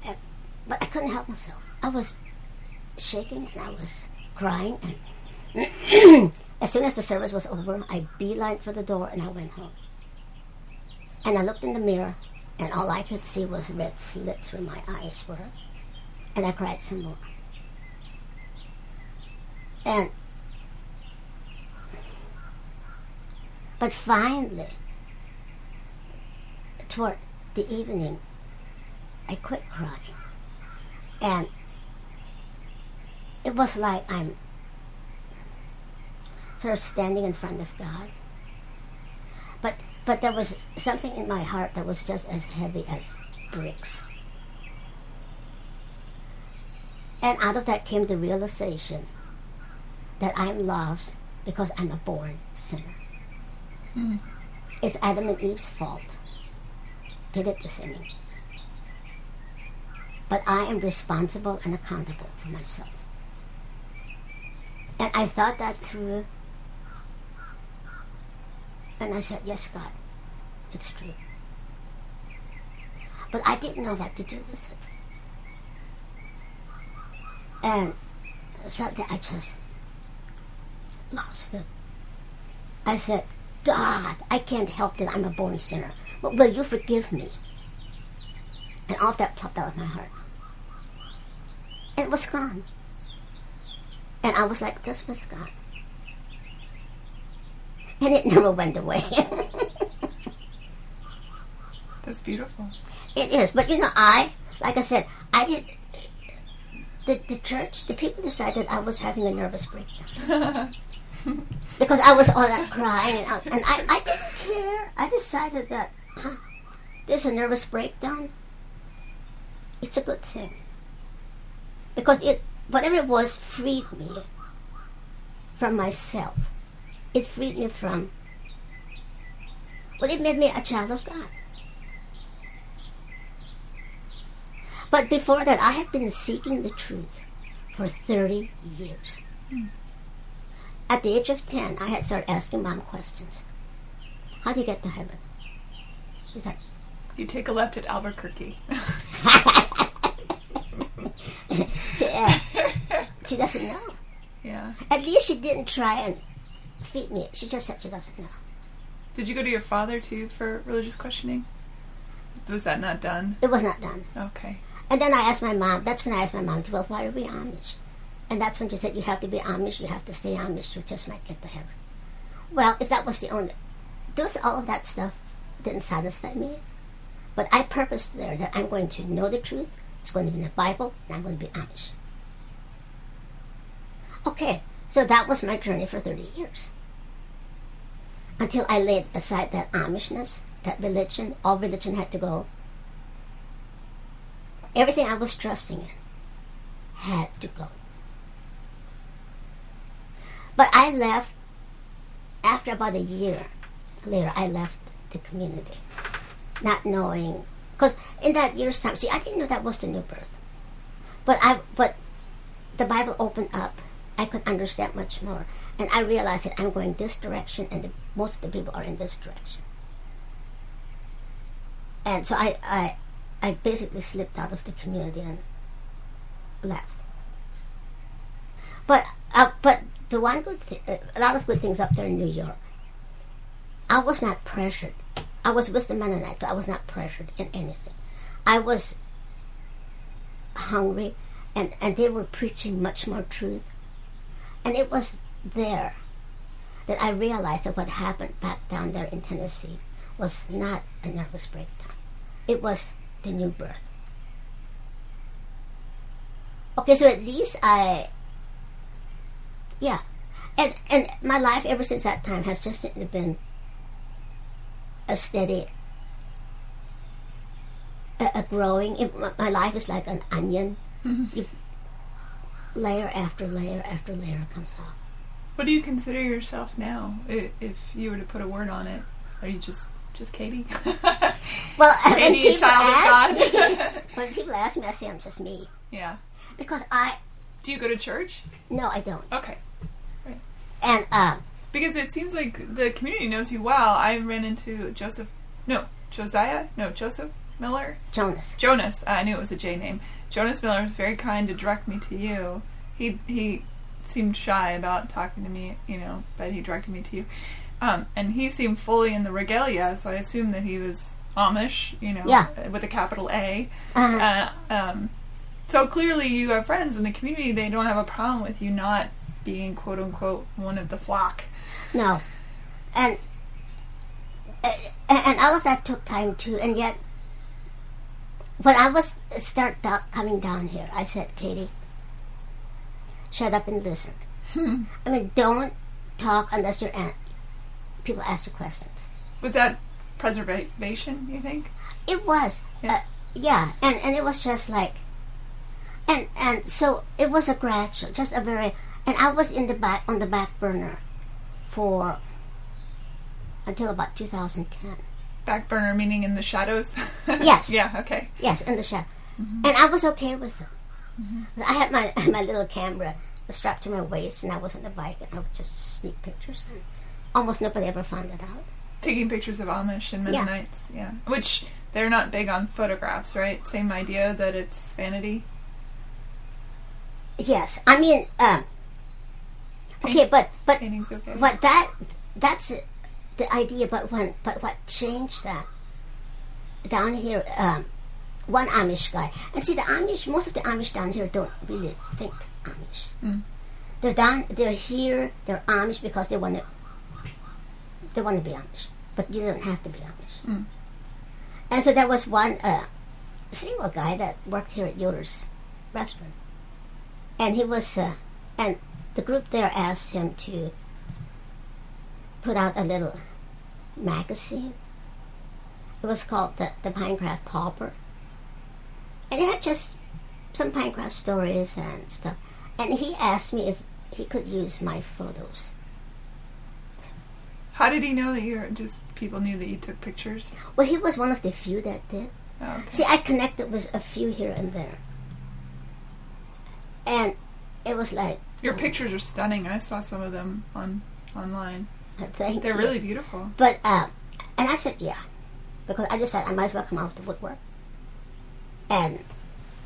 like, but I couldn't help myself. I was shaking and I was crying, and as soon as the service was over, I beelined for the door and I went home. And I looked in the mirror, and all I could see was red slits where my eyes were. And I cried some more. But finally, toward the evening, I quit crying. And it was like I'm sort of standing in front of God. But there was something in my heart that was just as heavy as bricks. And out of that came the realization that I'm lost because I'm a born sinner. Mm. It's Adam and Eve's fault. They did the sinning. But I am responsible and accountable for myself. And I thought that through. And I said, yes, God, it's true. But I didn't know what to do with it. And so I just lost it. I said, God, I can't help that I'm a born sinner. But will you forgive me? And all of that popped out of my heart. And it was gone. And I was like, this was God. And it never went away. That's beautiful. It is. But like I said, the church, the people decided I was having a nervous breakdown. Because I was all that crying, and I didn't care. I decided that there's a nervous breakdown. It's a good thing. Because whatever it was, freed me from myself. It freed me from, it made me a child of God. But before that, I had been seeking the truth for 30 years. Mm. At the age of 10, I had started asking Mom questions. How do you get to heaven? She's like, you take a left at Albuquerque. She doesn't know. Yeah. At least she didn't try and feed me. She just said she doesn't know. Did you go to your father, too, for religious questioning? Was that not done? It was not done. Okay. And then I asked my mom, that's when I asked my mom, well, why are we Amish? And that's when she said, you have to be Amish, you have to stay Amish, you just might get to heaven. Well, if that was the only... all of that stuff didn't satisfy me. But I purposed there that I'm going to know the truth, it's going to be in the Bible, and I'm going to be Amish. Okay, so that was my journey for 30 years. Until I laid aside that Amishness, that religion, all religion had to go. Everything I was trusting in had to go. But I left, after about a year later, I left the community, not knowing, because in that year's time, I didn't know that was the new birth. But the Bible opened up, I could understand much more, and I realized that I'm going this direction, and most of the people are in this direction. And so I basically slipped out of the community and left. But the one good thing, a lot of good things up there in New York. I was not pressured. I was with the Mennonite, but I was not pressured in anything. I was hungry, and they were preaching much more truth. And it was there that I realized that what happened back down there in Tennessee was not a nervous breakdown. It was the new birth. Okay, so at least and my life ever since that time has just been a steady, a growing. My life is like an onion. Mm-hmm. Layer after layer after layer comes off. What do you consider yourself now, if you were to put a word on it? Are you just Just Katie? Well, Katie, a child of God? When people ask me, I say I'm just me. Yeah. Because Do you go to church? No, I don't. Okay. Right. And, because it seems like the community knows you well. I ran into Joseph Miller? Jonas. I knew it was a J name. Jonas Miller was very kind to direct me to you. He seemed shy about talking to me, but he directed me to you. And he seemed fully in the regalia, so I assumed that he was Amish, with a capital A. So clearly you have friends in the community. They don't have a problem with you not being, quote unquote, one of the flock. No. And all of that took time too, and yet when I was coming down here, I said, Katie, shut up and listen. I mean, don't talk unless people ask you questions. Was that preservation, you think? It was. Yeah. And it was just like, and so it was a gradual, just a very, and I was on the back burner until about 2010. Back burner meaning in the shadows? Yes. Yeah, okay. Yes, in the shadow. Mm-hmm. And I was okay with it. Mm-hmm. I had my little camera strapped to my waist, and I was on the bike, and I would just sneak pictures, and almost nobody ever found it out. Taking pictures of Amish and Mennonites, yeah. Which, they're not big on photographs, right? Same idea that it's vanity? Yes. I mean, okay, but painting's okay. But that's the idea, but what changed that down here, one Amish guy, and see most of the Amish down here don't really think Amish. Mm. They're here, they're Amish because they want to be Amish, but you don't have to be Amish. Mm. And so there was one single guy that worked here at Yoder's restaurant, and he was, and the group there asked him to put out a little magazine. It was called the Pinecraft Pauper, and it had just some Pinecraft stories and stuff. And he asked me if he could use my photos. How did he know that people knew that you took pictures? Well, he was one of the few that did. Oh, okay. See, I connected with a few here and there, and it was like, your pictures are stunning. I saw some of them online. Thank They're you. really beautiful. But and I said yeah, because I decided I might as well come out of the woodwork. And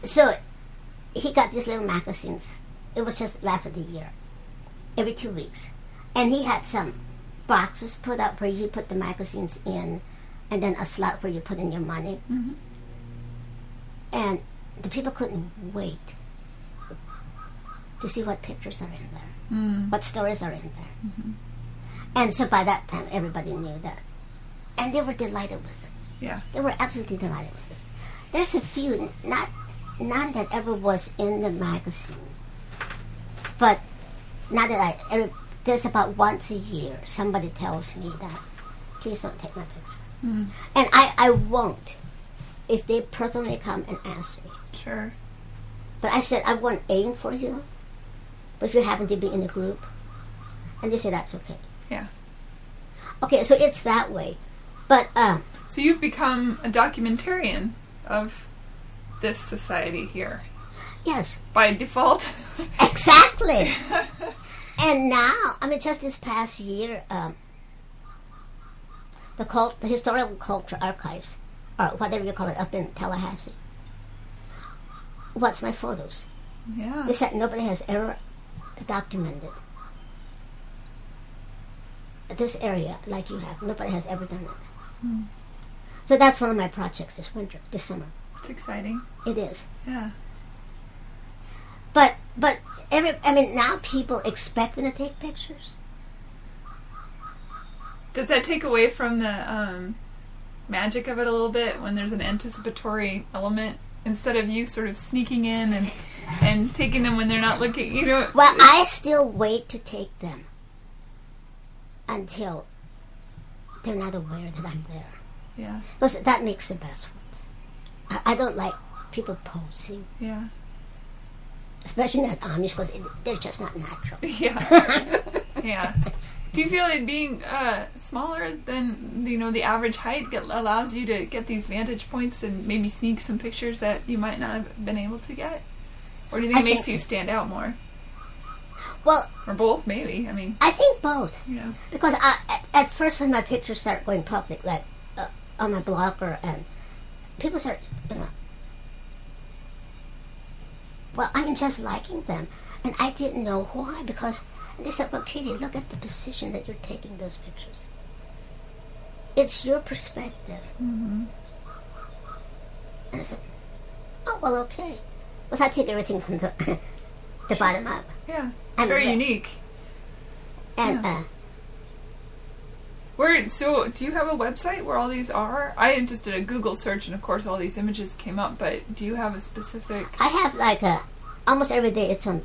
so he got these little magazines. It was just lasted a year, every 2 weeks, and he had some boxes put out where you put the magazines in, and then a slot where you put in your money. Mm-hmm. And the people couldn't wait to see what pictures are in there, what stories are in there. Mm-hmm. And so by that time, everybody knew that. And they were delighted with it. Yeah. They were absolutely delighted with it. There's a few, none that ever was in the magazine. But not that there's about once a year, somebody tells me that, please don't take my picture. Mm. And I won't, if they personally come and ask me. Sure. But I said, I won't aim for you, but if you happen to be in a group, and they say that's okay. Yeah. Okay, so it's that way. But, so you've become a documentarian of this society here. Yes. By default. Exactly. And now, I mean, just this past year, the Historical Culture Archives, or whatever you call it, up in Tallahassee, what's my photos? Yeah. They said nobody has ever documented this area like you have. Nobody has ever done it. Mm. So that's one of my projects this summer. It's exciting. It is. Yeah. But now people expect me to take pictures. Does that take away from the magic of it a little bit when there's an anticipatory element instead of you sort of sneaking in and taking them when they're not looking? Well, I still wait to take them until they're not aware that I'm there. Yeah. Because that makes the best ones. I don't like people posing. Yeah. Especially not Amish, because they're just not natural. Yeah. Yeah. Do you feel like being smaller than the average height allows you to get these vantage points and maybe sneak some pictures that you might not have been able to get? Or do you think it makes you stand out more? Well, or both, maybe. I mean, I think both. Yeah. Because at first, when my pictures started going public, like on my blogger, and people start, just liking them, and I didn't know why, because they said, "Well, Katie, look at the position that you're taking those pictures. It's your perspective." Mm-hmm. And I said, "Oh, well, okay." Because I take everything from the bottom up. Yeah, it's very unique. And so do you have a website where all these are? I just did a Google search, and of course all these images came up, but do you have a specific... I have almost every day it's on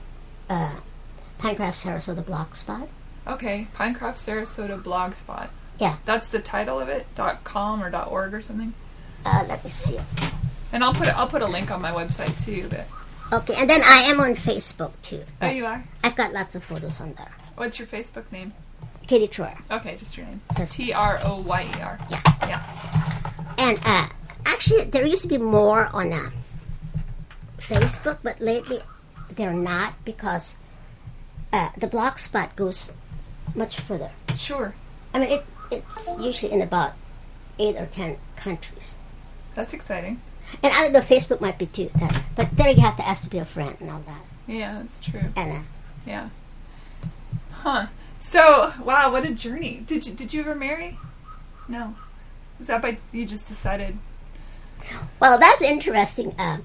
Pinecraft Sarasota Blogspot. Okay, Pinecraft Sarasota Blogspot. Yeah. That's the title of it? .com or .org or something? Let me see. And I'll put a link on my website too. But... Okay, and then I am on Facebook too. Oh, you are? I've got lots of photos on there. What's your Facebook name? Katie Troyer. Okay, just your name. Troyer. Troyer. Yeah. Yeah. And actually, there used to be more on Facebook, but lately they're not, because the Blogspot goes much further. Sure. I mean, it's usually in about 8 or 10 countries. That's exciting. And I don't know, Facebook might be too. But there you have to ask to be a friend and all that. Yeah, that's true. And yeah. Huh. So, wow, what a journey. Did you ever marry? No. Is that by you just decided? Well, that's interesting. I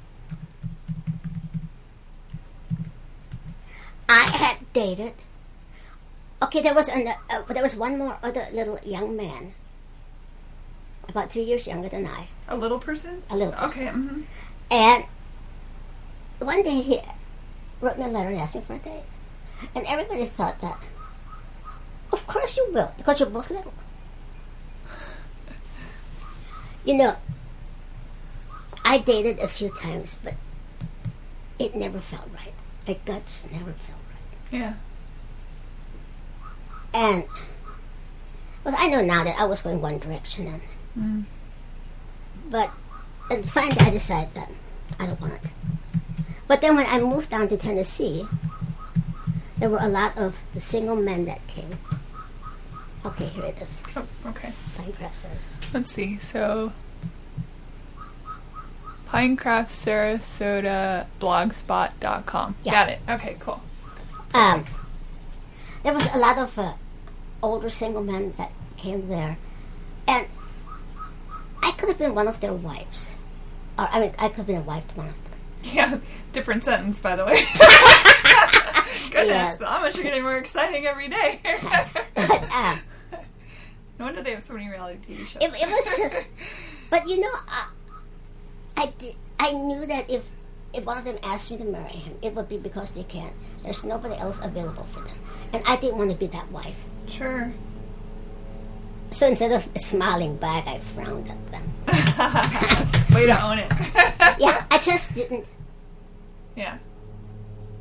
had dated. Okay, there was one more other little young man, about 3 years younger than I. A little person? A little person. Okay. Mm-hmm. And one day he wrote me a letter and asked me for a date. And everybody thought that, of course you will, because you're both little. I dated a few times, but it never felt right. My guts never felt right. Yeah. And well, I know now that I was going one direction, but finally I decided that I don't want it. But then when I moved down to Tennessee, there were a lot of the single men that came. Okay, here it is. Oh, okay. Pinecraft Sarasota. Let's see. So, Pinecraft Sarasota Blogspot.com. Yeah. Got it. Okay, cool. There was a lot of older single men that came there, and I could have been one of their wives. I could have been a wife to one of them. Yeah, different sentence, by the way. Goodness, Yeah. the Amish are getting more exciting every day. But, no wonder they have so many reality TV shows. it was just, but I knew that if one of them asked me to marry him, it would be because they can't. There's nobody else available for them, and I didn't want to be that wife. Sure. So instead of smiling back, I frowned at them. Way to own it. Yeah, I just didn't. Yeah.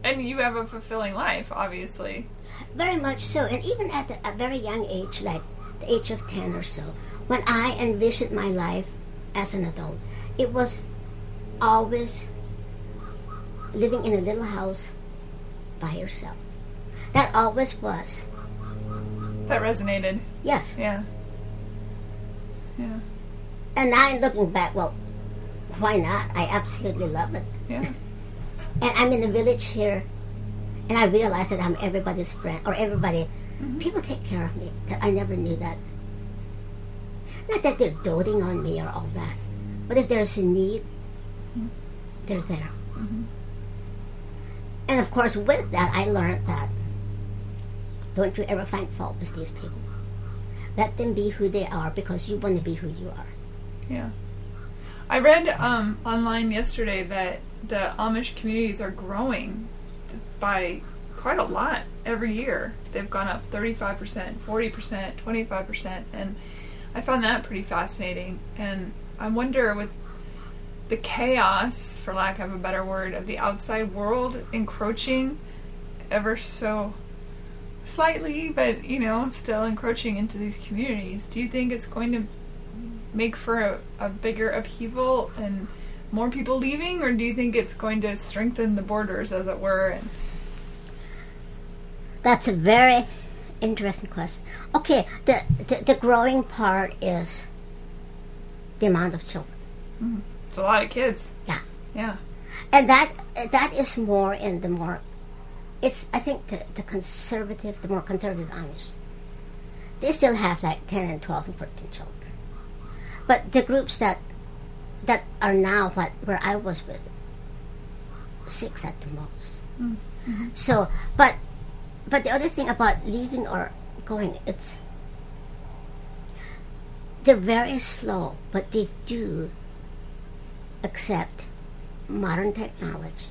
And you have a fulfilling life, obviously. Very much so. And even at a very young age, like the age of 10 or so, when I envisioned my life as an adult, it was always living in a little house by yourself. That always was. That resonated. Yes. Yeah. Yeah. And now looking back, well, why not? I absolutely love it. Yeah. And I'm in the village here, and I realize that I'm everybody's friend, or everybody. Mm-hmm. People take care of me. That I never knew that. Not that they're doting on me or all that, but if there's a need, they're there. Mm-hmm. And of course, with that, I learned that don't you ever find fault with these people. Let them be who they are, because you want to be who you are. Yeah. I read online yesterday that the Amish communities are growing by quite a lot every year. They've gone up 35%, 40%, 25%, and I found that pretty fascinating. And I wonder, with the chaos, for lack of a better word, of the outside world encroaching ever so slightly, but, still encroaching into these communities. Do you think it's going to make for a bigger upheaval and more people leaving, or do you think it's going to strengthen the borders, as it were? That's a very interesting question. Okay, the growing part is the amount of children. Mm-hmm. It's a lot of kids. Yeah. And that is more in the more... It's, I think, the more conservative Amish. They still have like 10 and 12 and 14 children. But the groups that are now where I was with, 6 at the most. Mm-hmm. So, but the other thing about leaving or going, they're very slow, but they do accept modern technology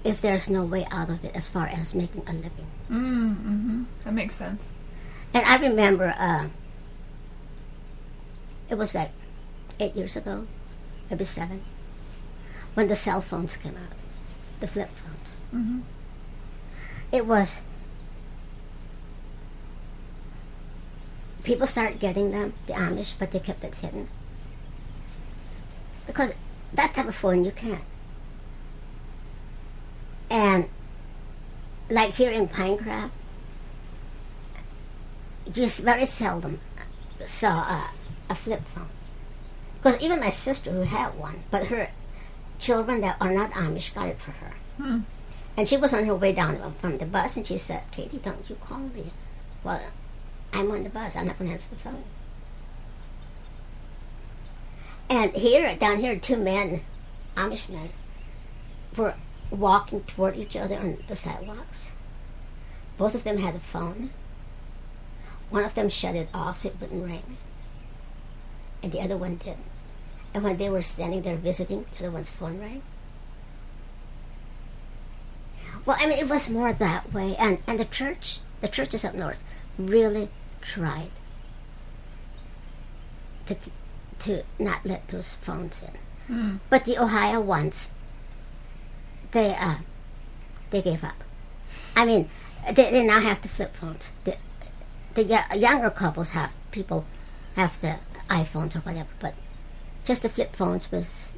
if there's no way out of it as far as making a living. Mm-hmm. That makes sense. And I remember it was like 8 years ago, maybe 7, when the cell phones came out, the flip phones. Mm-hmm. It was... People started getting them, the Amish, but they kept it hidden. Because that type of phone you can't. And like here in Pinecraft, you just very seldom saw a flip phone. Because even my sister, who had one, but her children that are not Amish got it for her. Hmm. And she was on her way down from the bus, and she said, "Katie, don't you call me." Well, I'm on the bus. I'm not going to answer the phone. And down here, 2 men, Amish men, were walking toward each other on the sidewalks. Both of them had a phone. One of them shut it off so it wouldn't ring. And the other one didn't. And when they were standing there visiting, the other one's phone rang. Well, I mean, it was more that way. And the churches up north really tried to not let those phones in. Mm. But the Ohio ones, they gave up. I mean, they now have the flip phones. The younger couples have the iPhones or whatever, but just the flip phones with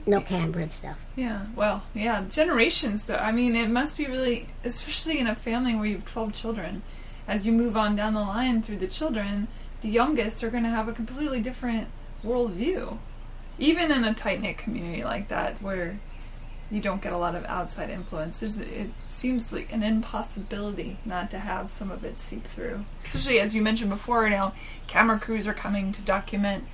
no camera and stuff. Yeah, well, yeah, generations though. I mean, it must be really, especially in a family where you have 12 children, as you move on down the line through the children, the youngest are going to have a completely different worldview. Even in a tight-knit community like that, where you don't get a lot of outside influence, it seems like an impossibility not to have some of it seep through. Especially, as you mentioned before, now camera crews are coming to document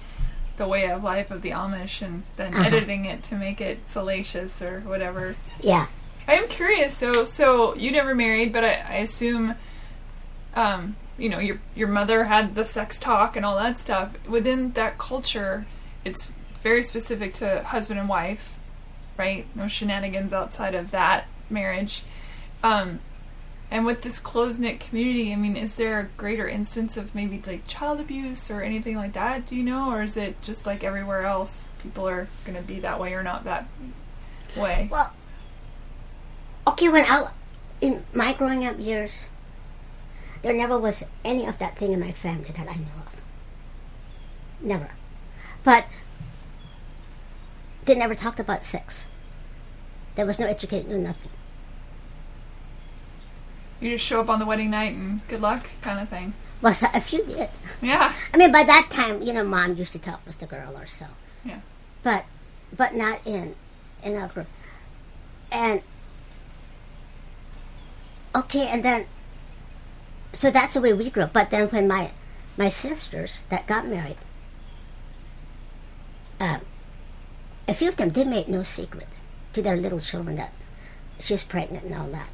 the way of life of the Amish and then editing it to make it salacious or whatever. Yeah. I am curious, though, so you never married, but I assume, your mother had the sex talk and all that stuff. Within that culture, it's very specific to husband and wife, right? No shenanigans outside of that marriage. And with this close-knit community, I mean, is there a greater instance of maybe like child abuse or anything like that? Do you know? Or is it just like everywhere else, people are going to be that way or not that way? Well, okay, in my growing up years, there never was any of that thing in my family that I know of. Never. But they never talked about sex. There was no education, no nothing. You just show up on the wedding night and good luck kind of thing. Well, so a few did. Yeah. I mean, by that time, Mom used to talk with the girl or so. Yeah. But not in our group. And, okay, and then, so that's the way we grew up. But then when my sisters that got married, a few of them, they made no secret to their little children that she's pregnant and all that.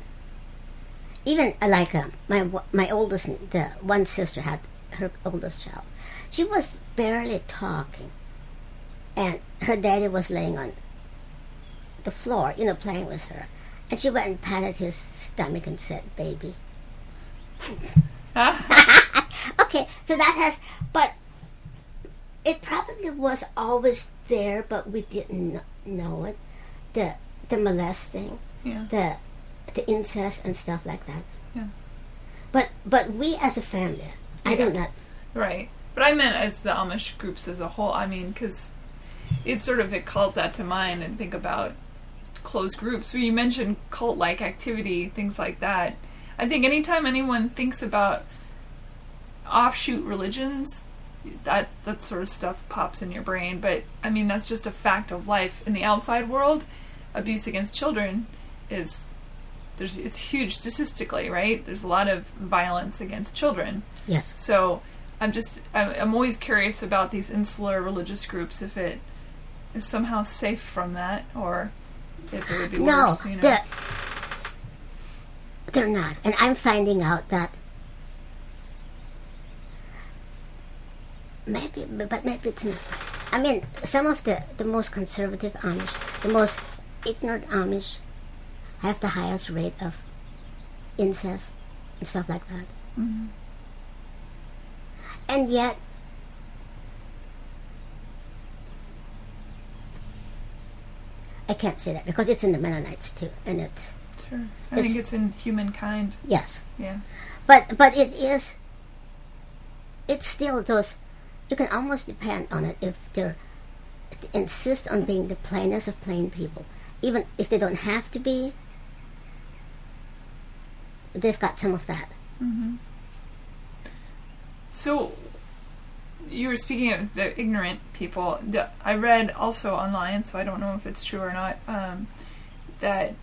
Even my oldest, the one sister had her oldest child. She was barely talking, and her daddy was laying on the floor, playing with her, and she went and patted his stomach and said, "Baby." Okay, so that has, but it probably was always there, but we didn't know it. The molesting, yeah. the incest and stuff like that. Yeah. But we as a family, I do not. Right. But I meant as the Amish groups as a whole. I mean, because it calls that to mind, and think about closed groups. When you mentioned cult-like activity, things like that, I think anytime anyone thinks about offshoot religions, that sort of stuff pops in your brain. But I mean, that's just a fact of life. In the outside world, abuse against children it's huge statistically, right? There's a lot of violence against children. Yes. So I'm always curious about these insular religious groups, if it is somehow safe from that, or if it would be worse. No, they're not. And I'm finding out that maybe it's not. I mean, some of the most conservative Amish, the most ignorant Amish, have the highest rate of incest and stuff like that. Mm-hmm. And yet, I can't say that because it's in the Mennonites too, and it's sure. I think it's in humankind. Yes. Yeah. But it's still those. You can almost depend on it if they insist on being the plainest of plain people, even if they don't have to be. They've got some of that. Mm-hmm. So, you were speaking of the ignorant people. I read also online, so I don't know if it's true or not, that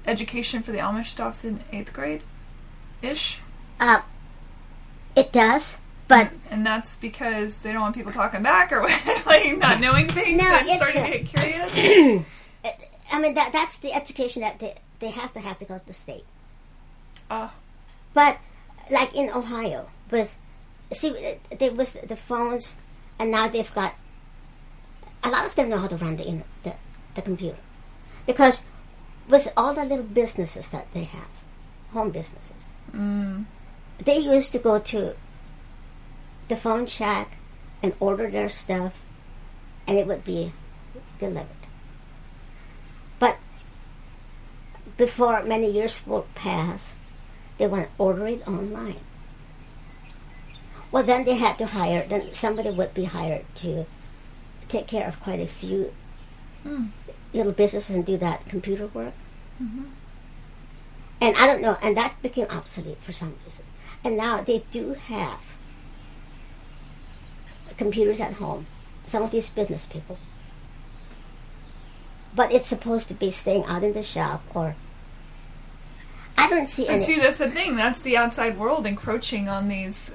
education for the Amish stops in 8th grade-ish? It does, but... And that's because they don't want people talking back, or like not knowing things and starting to get curious? I mean, that's the education that they have to have because of the state. But, like in Ohio, there was the phones, and now they've got... A lot of them know how to run the computer. Because with all the little businesses that they have, home businesses, they used to go to the phone shack and order their stuff, and it would be delivered. But before many years would pass, they want to order it online. Well, then they had to then somebody would be hired to take care of quite a few little businesses and do that computer work. Mm-hmm. And I don't know, and that became obsolete for some reason. And now they do have computers at home, some of these business people. But it's supposed to be staying out in the shop, or I don't see any. And see, that's the thing. That's the outside world encroaching on these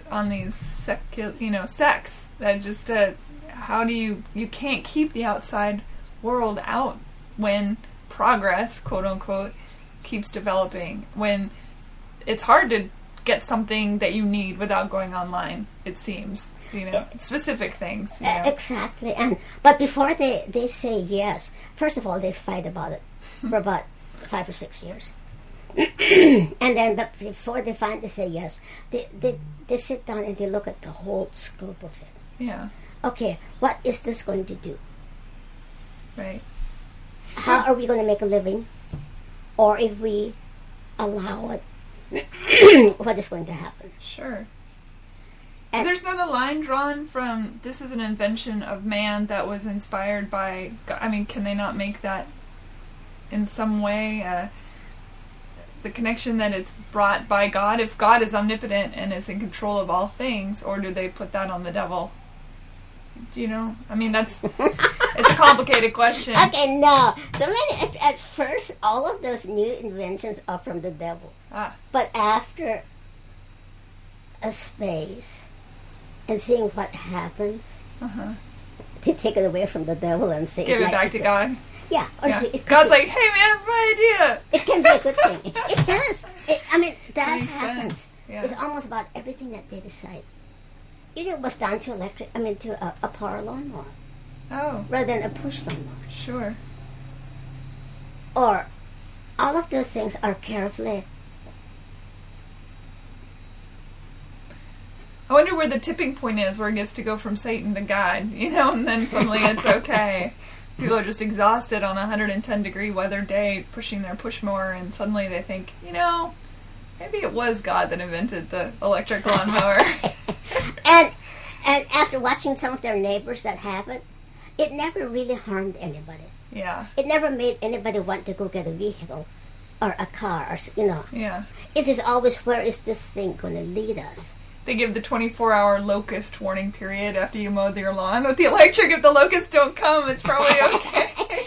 sects. That just how do you can't keep the outside world out when progress, quote unquote, keeps developing. When it's hard to get something that you need without going online. It seems, specific things. Exactly. But before they say yes, first of all they fight about it for about 5 or 6 years. And then, but before they finally say yes, they sit down and they look at the whole scope of it. Yeah. Okay, what is this going to do? Right. How are we going to make a living? Or if we allow it, what is going to happen? Sure. And there's not a line drawn from, this is an invention of man that was inspired by God. I mean, can they not make that in some way? The connection that it's brought by God, if God is omnipotent and is in control of all things, or do they put that on the devil? Do you know? I mean, it's a complicated question. Okay, no. At first, all of those new inventions are from the devil. But after a space and seeing what happens, they take it away from the devil and say, give it back to God. Yeah. God's like, hey man, my idea. It can be a good thing. It does. That happens. Yeah. It's almost about everything that they decide. It was down to a power lawnmower. Oh. Rather than a push lawnmower. Sure. Or all of those things are carefully. I wonder where the tipping point is, where it gets to go from Satan to God, and then suddenly it's okay. People are just exhausted on a 110-degree weather day pushing their push mower, and suddenly they think, Maybe it was God that invented the electric lawnmower. and after watching some of their neighbors that have it, it never really harmed anybody. Yeah. It never made anybody want to go get a vehicle or a car, or, you know. Yeah. It is always, where is this thing going to lead us? They give the 24-hour locust warning period after you mow your lawn. With the electric, if the locusts don't come, it's probably okay.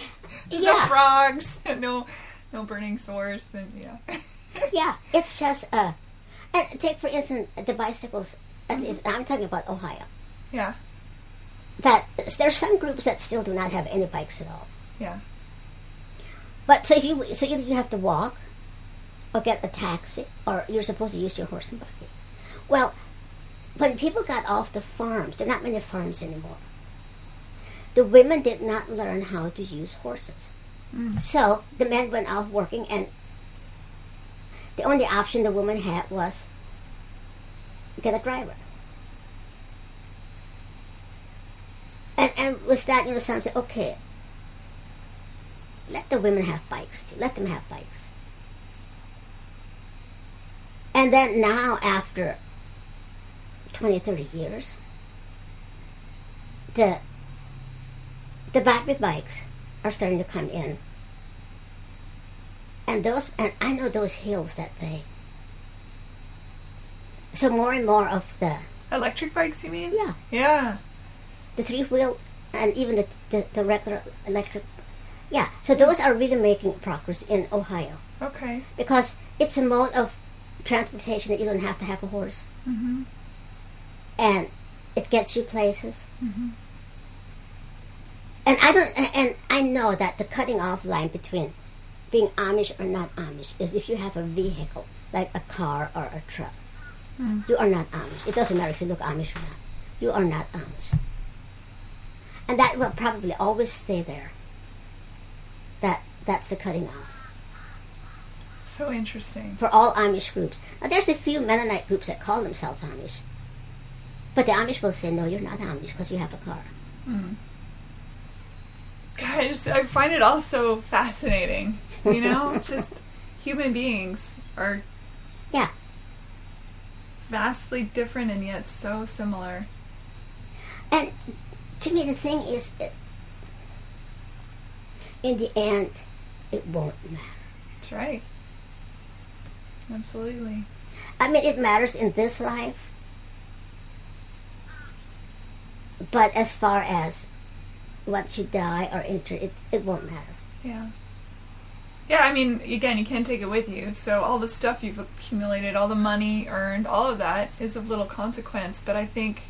Yeah. No frogs, no burning sores, then yeah. Yeah, it's just, and take for instance the bicycles, at least, I'm talking about Ohio. Yeah. That there's some groups that still do not have any bikes at all. Yeah. But so either you have to walk, or get a taxi, or you're supposed to use your horse and buggy. Well, when people got off the farms, there are not many farms anymore. The women did not learn how to use horses. So the men went out working, and the only option the woman had was get a driver. And with that, you know, some say, okay, let the women have bikes too. Let them have bikes. And then now, after 20, 30 years, the battery bikes are starting to come in. And I know those hills that so more and more of the electric bikes, you mean? Yeah. Yeah. The 3-wheel and even the regular electric. Yeah. So those are really making progress in Ohio. Okay. Because it's a mode of transportation that you don't have to have a horse. Mm-hmm. And it gets you places. Mm-hmm. And I know that the cutting off line between being Amish or not Amish is if you have a vehicle, like a car or a truck. You are not Amish. It doesn't matter if you look Amish or not. You are not Amish. And that will probably always stay there. That's the cutting off. So interesting. For all Amish groups. Now, there's a few Mennonite groups that call themselves Amish. But the Amish will say, no, you're not Amish because you have a car. God, I find it all so fascinating. You know? Just human beings are vastly different and yet so similar. And to me, the thing is, in the end, it won't matter. That's right. Absolutely. I mean, it matters in this life. But as far as once you die or enter, it won't matter. Yeah. Yeah, I mean, again, you can't take it with you. So all the stuff you've accumulated, all the money earned, all of that is of little consequence. But I think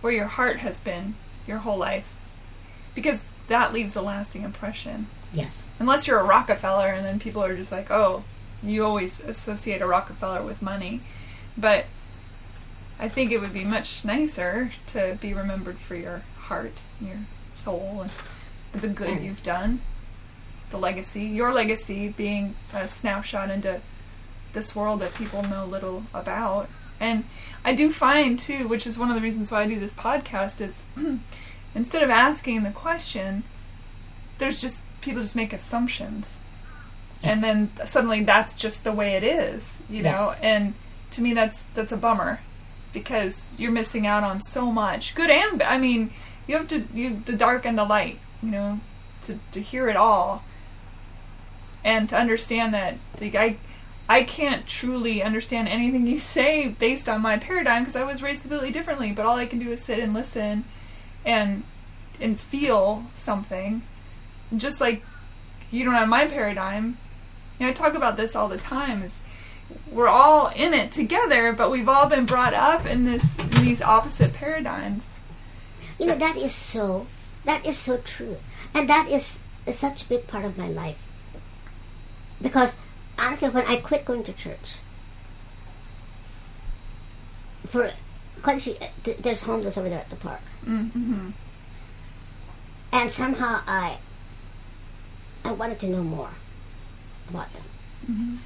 where your heart has been your whole life, because that leaves a lasting impression. Yes. Unless you're a Rockefeller, and then people are just like, oh, you always associate a Rockefeller with money. But I think it would be much nicer to be remembered for your heart and your soul and the good you've done. The legacy, your legacy being a snapshot into this world that people know little about. And I do find too, which is one of the reasons why I do this podcast, is instead of asking the question, there's just people just make assumptions. Yes. And then suddenly that's just the way it is, you know? And to me that's a bummer, because you're missing out on so much, good and bad. I mean, you have the dark and the light, you know, to hear it all. And to understand that, like, I can't truly understand anything you say based on my paradigm, because I was raised completely differently. But all I can do is sit and listen, and feel something. Just like you don't have my paradigm. You know, I talk about this all the time. Is we're all in it together, but we've all been brought up in these opposite paradigms. You know, that is so true, and that is such a big part of my life. Because, honestly, when I quit going to church, for quite a few, there's homeless over there at the park. Mm-hmm. And somehow I wanted to know more about them. Mm-hmm.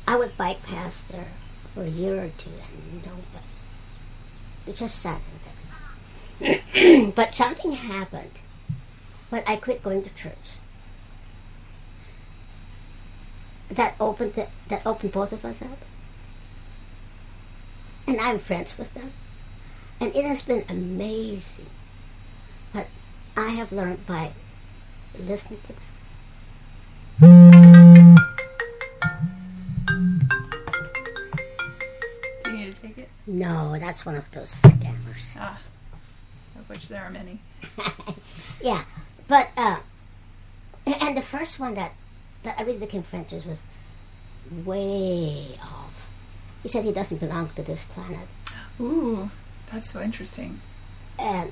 I would bike past there for a year or two and nobody. We just sat in there. But something happened when I quit going to church. That opened both of us up. And I'm friends with them. And it has been amazing what I have learned by listening to them. Do you need to take it? No, that's one of those scammers. Ah, of which there are many. Yeah, but and the first one that I really became friends with was way off. He said he doesn't belong to this planet. Ooh, that's so interesting. And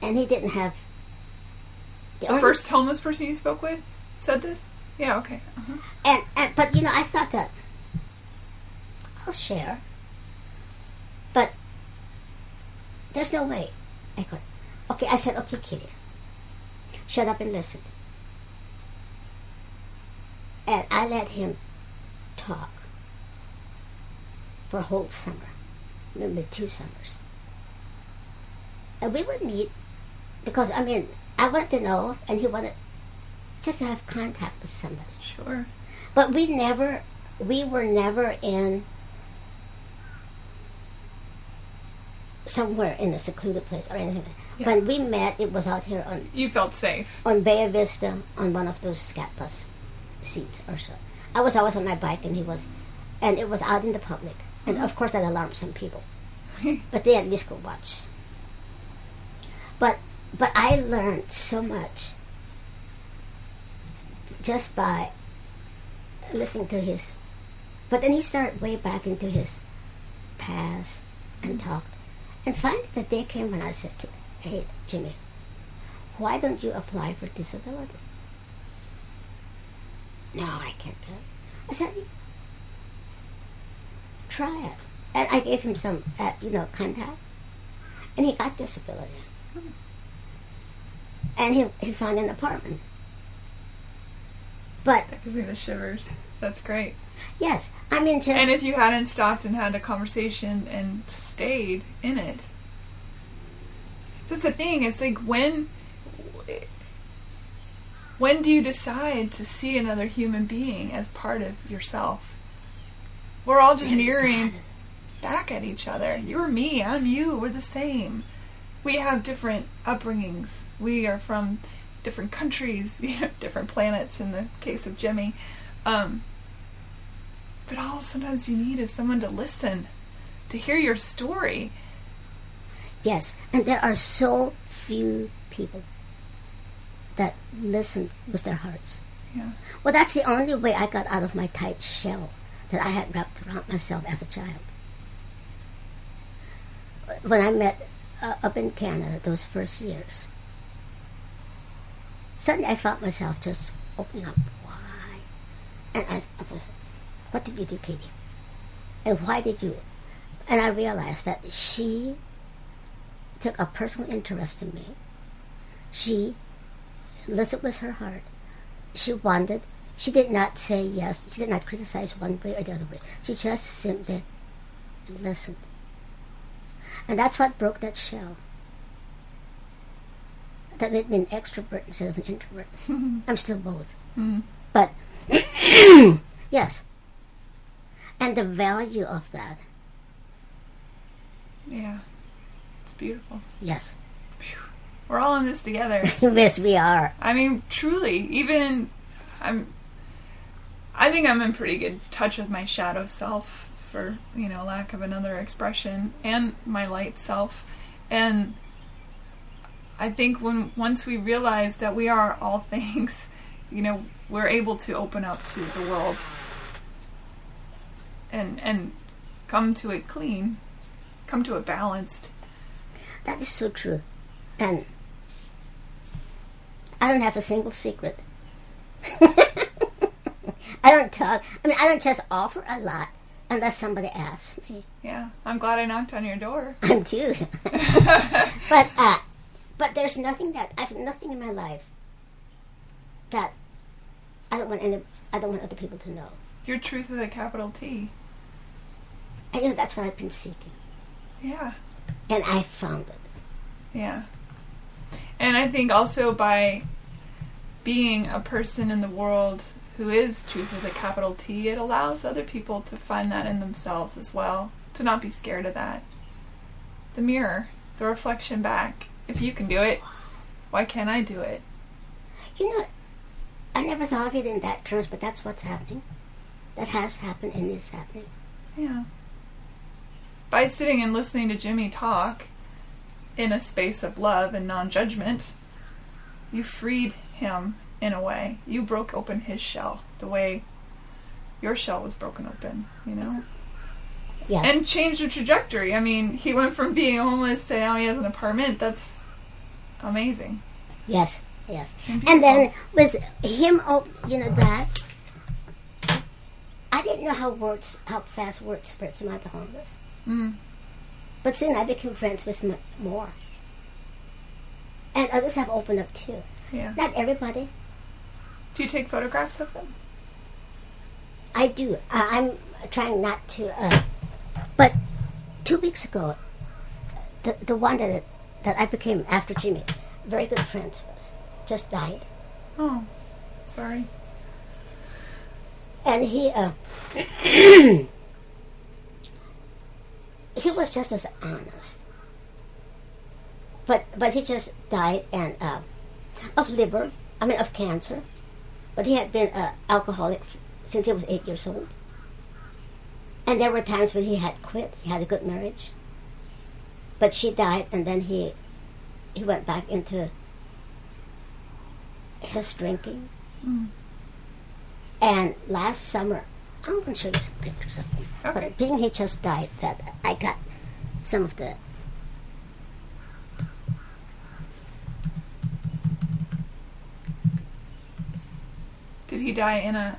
he didn't have the first homeless person you spoke with said this? Yeah, okay. Uh-huh. And but you know, I thought that I'll share. But there's no way I could. Okay, I said, okay, Kitty, shut up and listen. And I let him talk for a whole summer, maybe 2 summers. And we would meet because, I mean, I wanted to know, and he wanted just to have contact with somebody. Sure. But we were never in somewhere in a secluded place or anything. Yeah. When we met, it was out here on... You felt safe. On Bay Vista, on one of those scat bus seats or so. I was always on my bike, and he was... And it was out in the public. And of course that alarmed some people. But they at least could watch. But I learned so much just by listening to his... But then he started way back into his past and talked. And finally the day came when I said, hey, Jimmy, why don't you apply for disability? No, I can't do it. I said, try it. And I gave him some, contact. And he got disability. And he found an apartment. But... That gives me the shivers. That's great. Yes. I mean, just... And if you hadn't stopped and had a conversation and stayed in it... That's the thing. It's like, when do you decide to see another human being as part of yourself? We're all just mirroring back at each other. You're me, I'm you, we're the same. We have different upbringings. We are from different countries, different planets in the case of Jimmy. But all sometimes you need is someone to listen, to hear your story. Yes, and there are so few people that listened with their hearts. Yeah. Well, that's the only way I got out of my tight shell that I had wrapped around myself as a child. When I met up in Canada, those first years, suddenly I found myself just opening up. Why? And I was, what did you do, Katie? And why did you? And I realized that she took a personal interest in me. She listened with her heart. She wanted. She did not say yes. She did not criticize one way or the other way. She just simply listened. And that's what broke that shell. That made me an extrovert instead of an introvert. I'm still both. Mm-hmm. But, yes. And the value of that. Yeah. It's beautiful. Yes. Whew. We're all in this together. Yes, we are. I mean, truly, even I think I'm in pretty good touch with my shadow self, for, lack of another expression, and my light self. And I think once we realize that we are all things, we're able to open up to the world and come to it clean, come to it balanced. That is so true. And I don't have a single secret. I don't talk. I don't just offer a lot unless somebody asks me. Yeah, I'm glad I knocked on your door. I'm too. But there's nothing I have nothing in my life that I don't want other people to know. Your truth with a capital T. I know that's what I've been seeking. Yeah. And I found it. Yeah. And I think also by being a person in the world who is truth with a capital T, it allows other people to find that in themselves as well, to not be scared of that. The mirror, the reflection back. If you can do it, why can't I do it? You know, I never thought of it in that terms, but that's what's happening. That has happened and is happening. Yeah. By sitting and listening to Jimmy talk in a space of love and non-judgment, you freed him in a way. You broke open his shell the way your shell was broken open, you know? Yes. And changed the trajectory. I mean, he went from being homeless to now he has an apartment. That's amazing. Yes, yes. And then with him, that, I didn't know how fast words spreads among the homeless. Mm. But soon I became friends with more. And others have opened up too. Yeah. Not everybody. Do you take photographs of them? I do. I'm trying not to. But 2 weeks ago, the one that I became after Jimmy, very good friends with, just died. Oh, sorry. And he he was just as honest. But he just died and of cancer. But he had been an alcoholic since he was 8 years old. And there were times when he had quit. He had a good marriage. But she died, and then he went back into his drinking. Mm. And last summer, I'm going to show you some pictures of him. Okay. But being he just died, that I got some of the... Did he die in a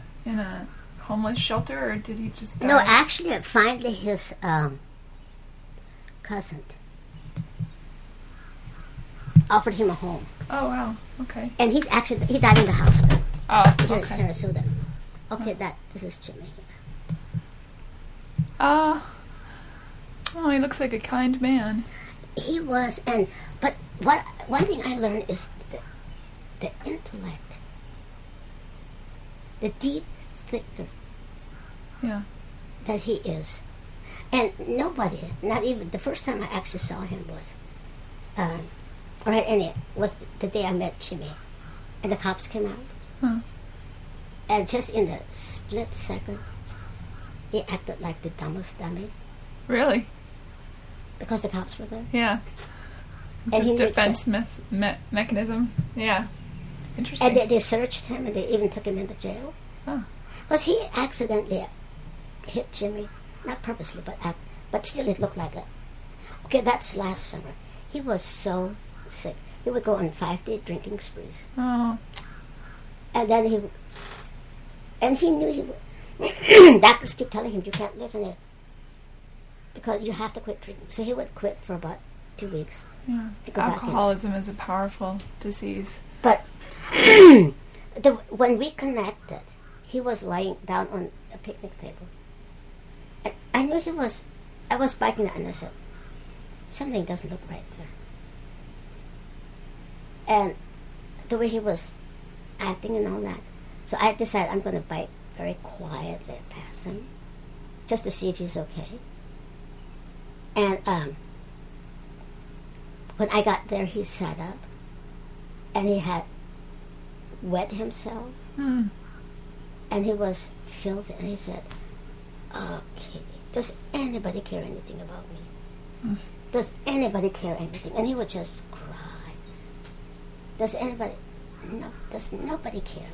homeless shelter, or did he just die? No, actually, finally his cousin offered him a home. Oh, wow. Okay. And he died in the hospital Okay. here in Sarasota. Okay, this is Jimmy here. Oh, he looks like a kind man. He was, but one thing I learned is the intellect, the deep thinker. Yeah. That he is. And nobody, not even, the first time I actually saw him was, was the day I met Jimmy. And the cops came out. Huh. And just in the split second, he acted like the dumbest dummy. Really? Because the cops were there. Yeah. And his defense mechanism. Yeah. Interesting. And they searched him, and they even took him into jail. Oh. Because he accidentally hit Jimmy, not purposely, but still it looked like it. Okay, that's last summer. He was so sick. He would go on 5-day drinking sprees. Oh. And then he knew he would. Doctors keep telling him, you can't live in it because you have to quit drinking. So he would quit for about 2 weeks. Yeah. Alcoholism is a powerful disease. But when we connected, he was lying down on a picnic table. And I knew I was biking it, and I said, something doesn't look right there. And the way he was acting and all that. So I decided I'm going to bike very quietly past him, just to see if he's okay. And when I got there, he sat up, and he had wet himself. Hmm. And he was filthy, and he said, "Oh, Kitty, does anybody care anything about me? Does anybody care anything?" And he would just cry. Does anybody? No. Does nobody care?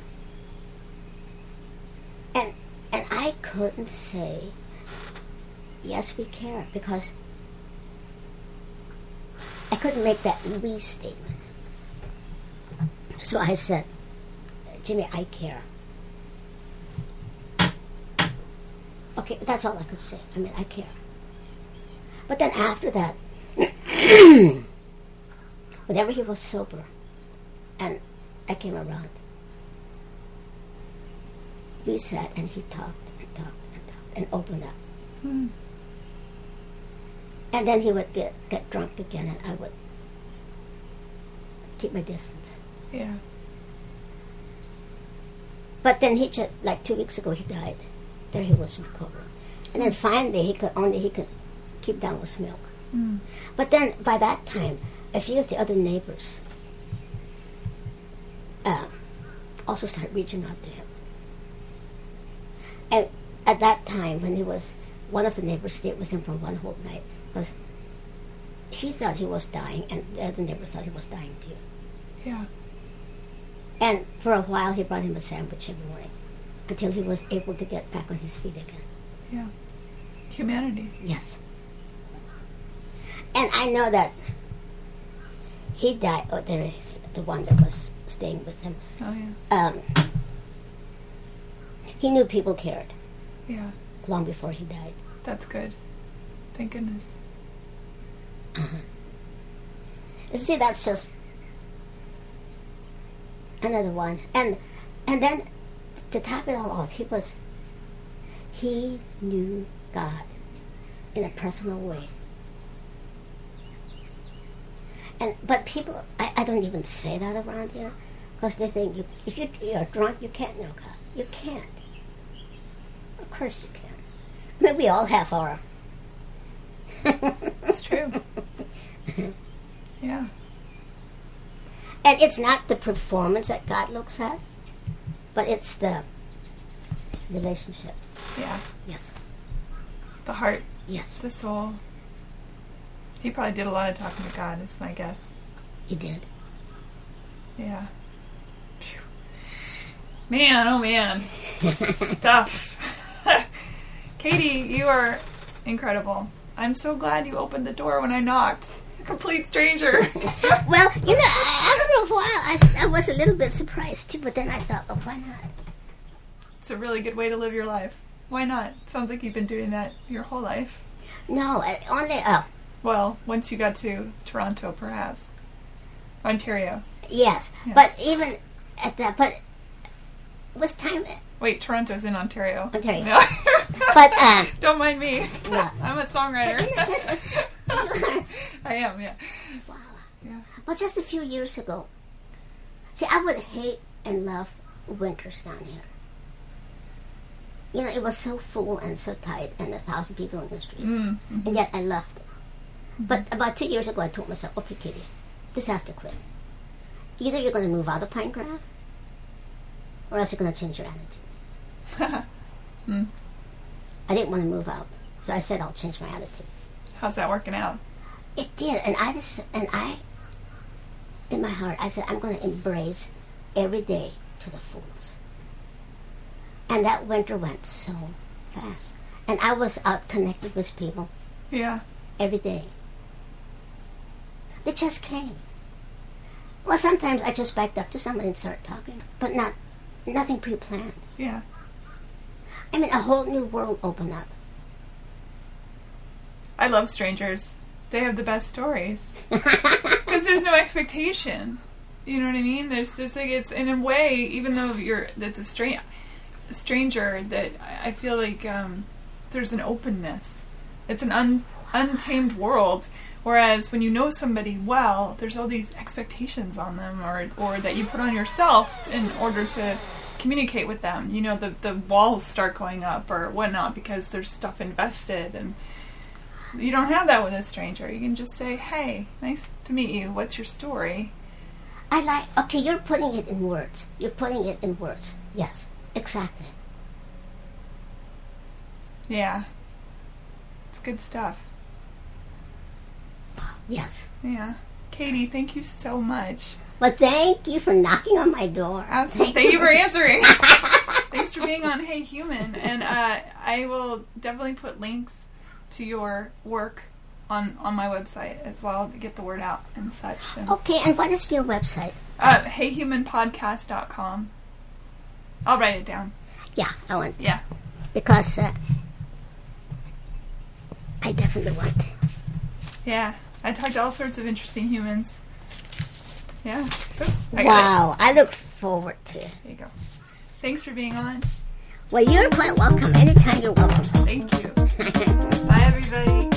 And I couldn't say, yes, we care, because I couldn't make that we statement. So I said, Jimmy, I care. Okay, that's all I could say. I mean, I care. But then after that, whenever he was sober, and I came around, we sat and he talked and talked and talked and opened up. Hmm. And then he would get drunk again, and I would keep my distance. Yeah. But then he just, like 2 weeks ago, he died. There he was recovering. And then finally, he could keep down with milk. Mm. But then, by that time, a few of the other neighbors also started reaching out to him. And at that time, when one of the neighbors stayed with him for one whole night, because he thought he was dying, and the other neighbors thought he was dying too. Yeah. And for a while, he brought him a sandwich every morning until he was able to get back on his feet again. Yeah. Humanity. Yes. And I know that he died. Oh, there is the one that was staying with him. Oh, yeah. He knew people cared. Yeah. Long before he died. That's good. Thank goodness. Uh-huh. See, that's just another one. And then to top it all off, he knew God in a personal way. But people, I don't even say that around here, because they think if you're drunk, you can't know God. You can't. Of course you can. I mean, we all have our... That's true. Yeah. And it's not the performance that God looks at, but it's the relationship. Yeah. Yes. The heart. Yes. The soul. He probably did a lot of talking to God, is my guess. He did. Yeah. Phew. Man, oh man. Stuff. Katie, you are incredible. I'm so glad you opened the door when I knocked. A complete stranger. Well, after a while, I was a little bit surprised too, but then I thought, oh, why not? It's a really good way to live your life. Why not? Sounds like you've been doing that your whole life. No, only... Well, once you got to Toronto, perhaps. Ontario. Yes, Yeah. but even at that... But it was time... Wait, Toronto's in Ontario. Ontario. No. But... Don't mind me. No. I'm a songwriter. But I am, yeah. Wow. Yeah. Well, just a few years ago... See, I would hate and love winters down here. It was so full and so tight and 1,000 people in the streets. Mm-hmm. And yet I loved it. But about 2 years ago, I told myself, okay, Katie, this has to quit. Either you're going to move out of Pinecraft, or else you're going to change your attitude. I didn't want to move out, so I said I'll change my attitude. How's that working out? It did, and I in my heart, I said I'm going to embrace every day to the fullest. And that winter went so fast, and I was out connected with people. Yeah. Every day. They just came. Well, sometimes I just backed up to somebody and started talking, but nothing pre-planned. Yeah. I mean, a whole new world opened up. I love strangers. They have the best stories. Because there's no expectation. You know what I mean? There's like, it's in a way, even though that's a stranger, that I feel like there's an openness. It's an untamed world. Whereas when you know somebody well, there's all these expectations on them, or that you put on yourself in order to communicate with them. The walls start going up or whatnot because there's stuff invested, and you don't have that with a stranger. You can just say, "Hey, nice to meet you. What's your story?" Okay, you're putting it in words. Yes, exactly. Yeah. It's good stuff. Yes. Yeah. Katie, thank you so much. Well, thank you for knocking on my door. Absolutely. Thank you for answering. Thanks for being on Hey Human. And I will definitely put links to your work on my website as well to get the word out and such. And, okay, and what is your website? HeyHumanPodcast.com. I'll write it down. Yeah, I want. Yeah. Because I definitely want. Yeah. I talked to all sorts of interesting humans. Yeah. Oops. Wow. I look forward to it. There you go. Thanks for being on. Well, you're quite welcome. Anytime you're welcome. Thank you. Bye, everybody.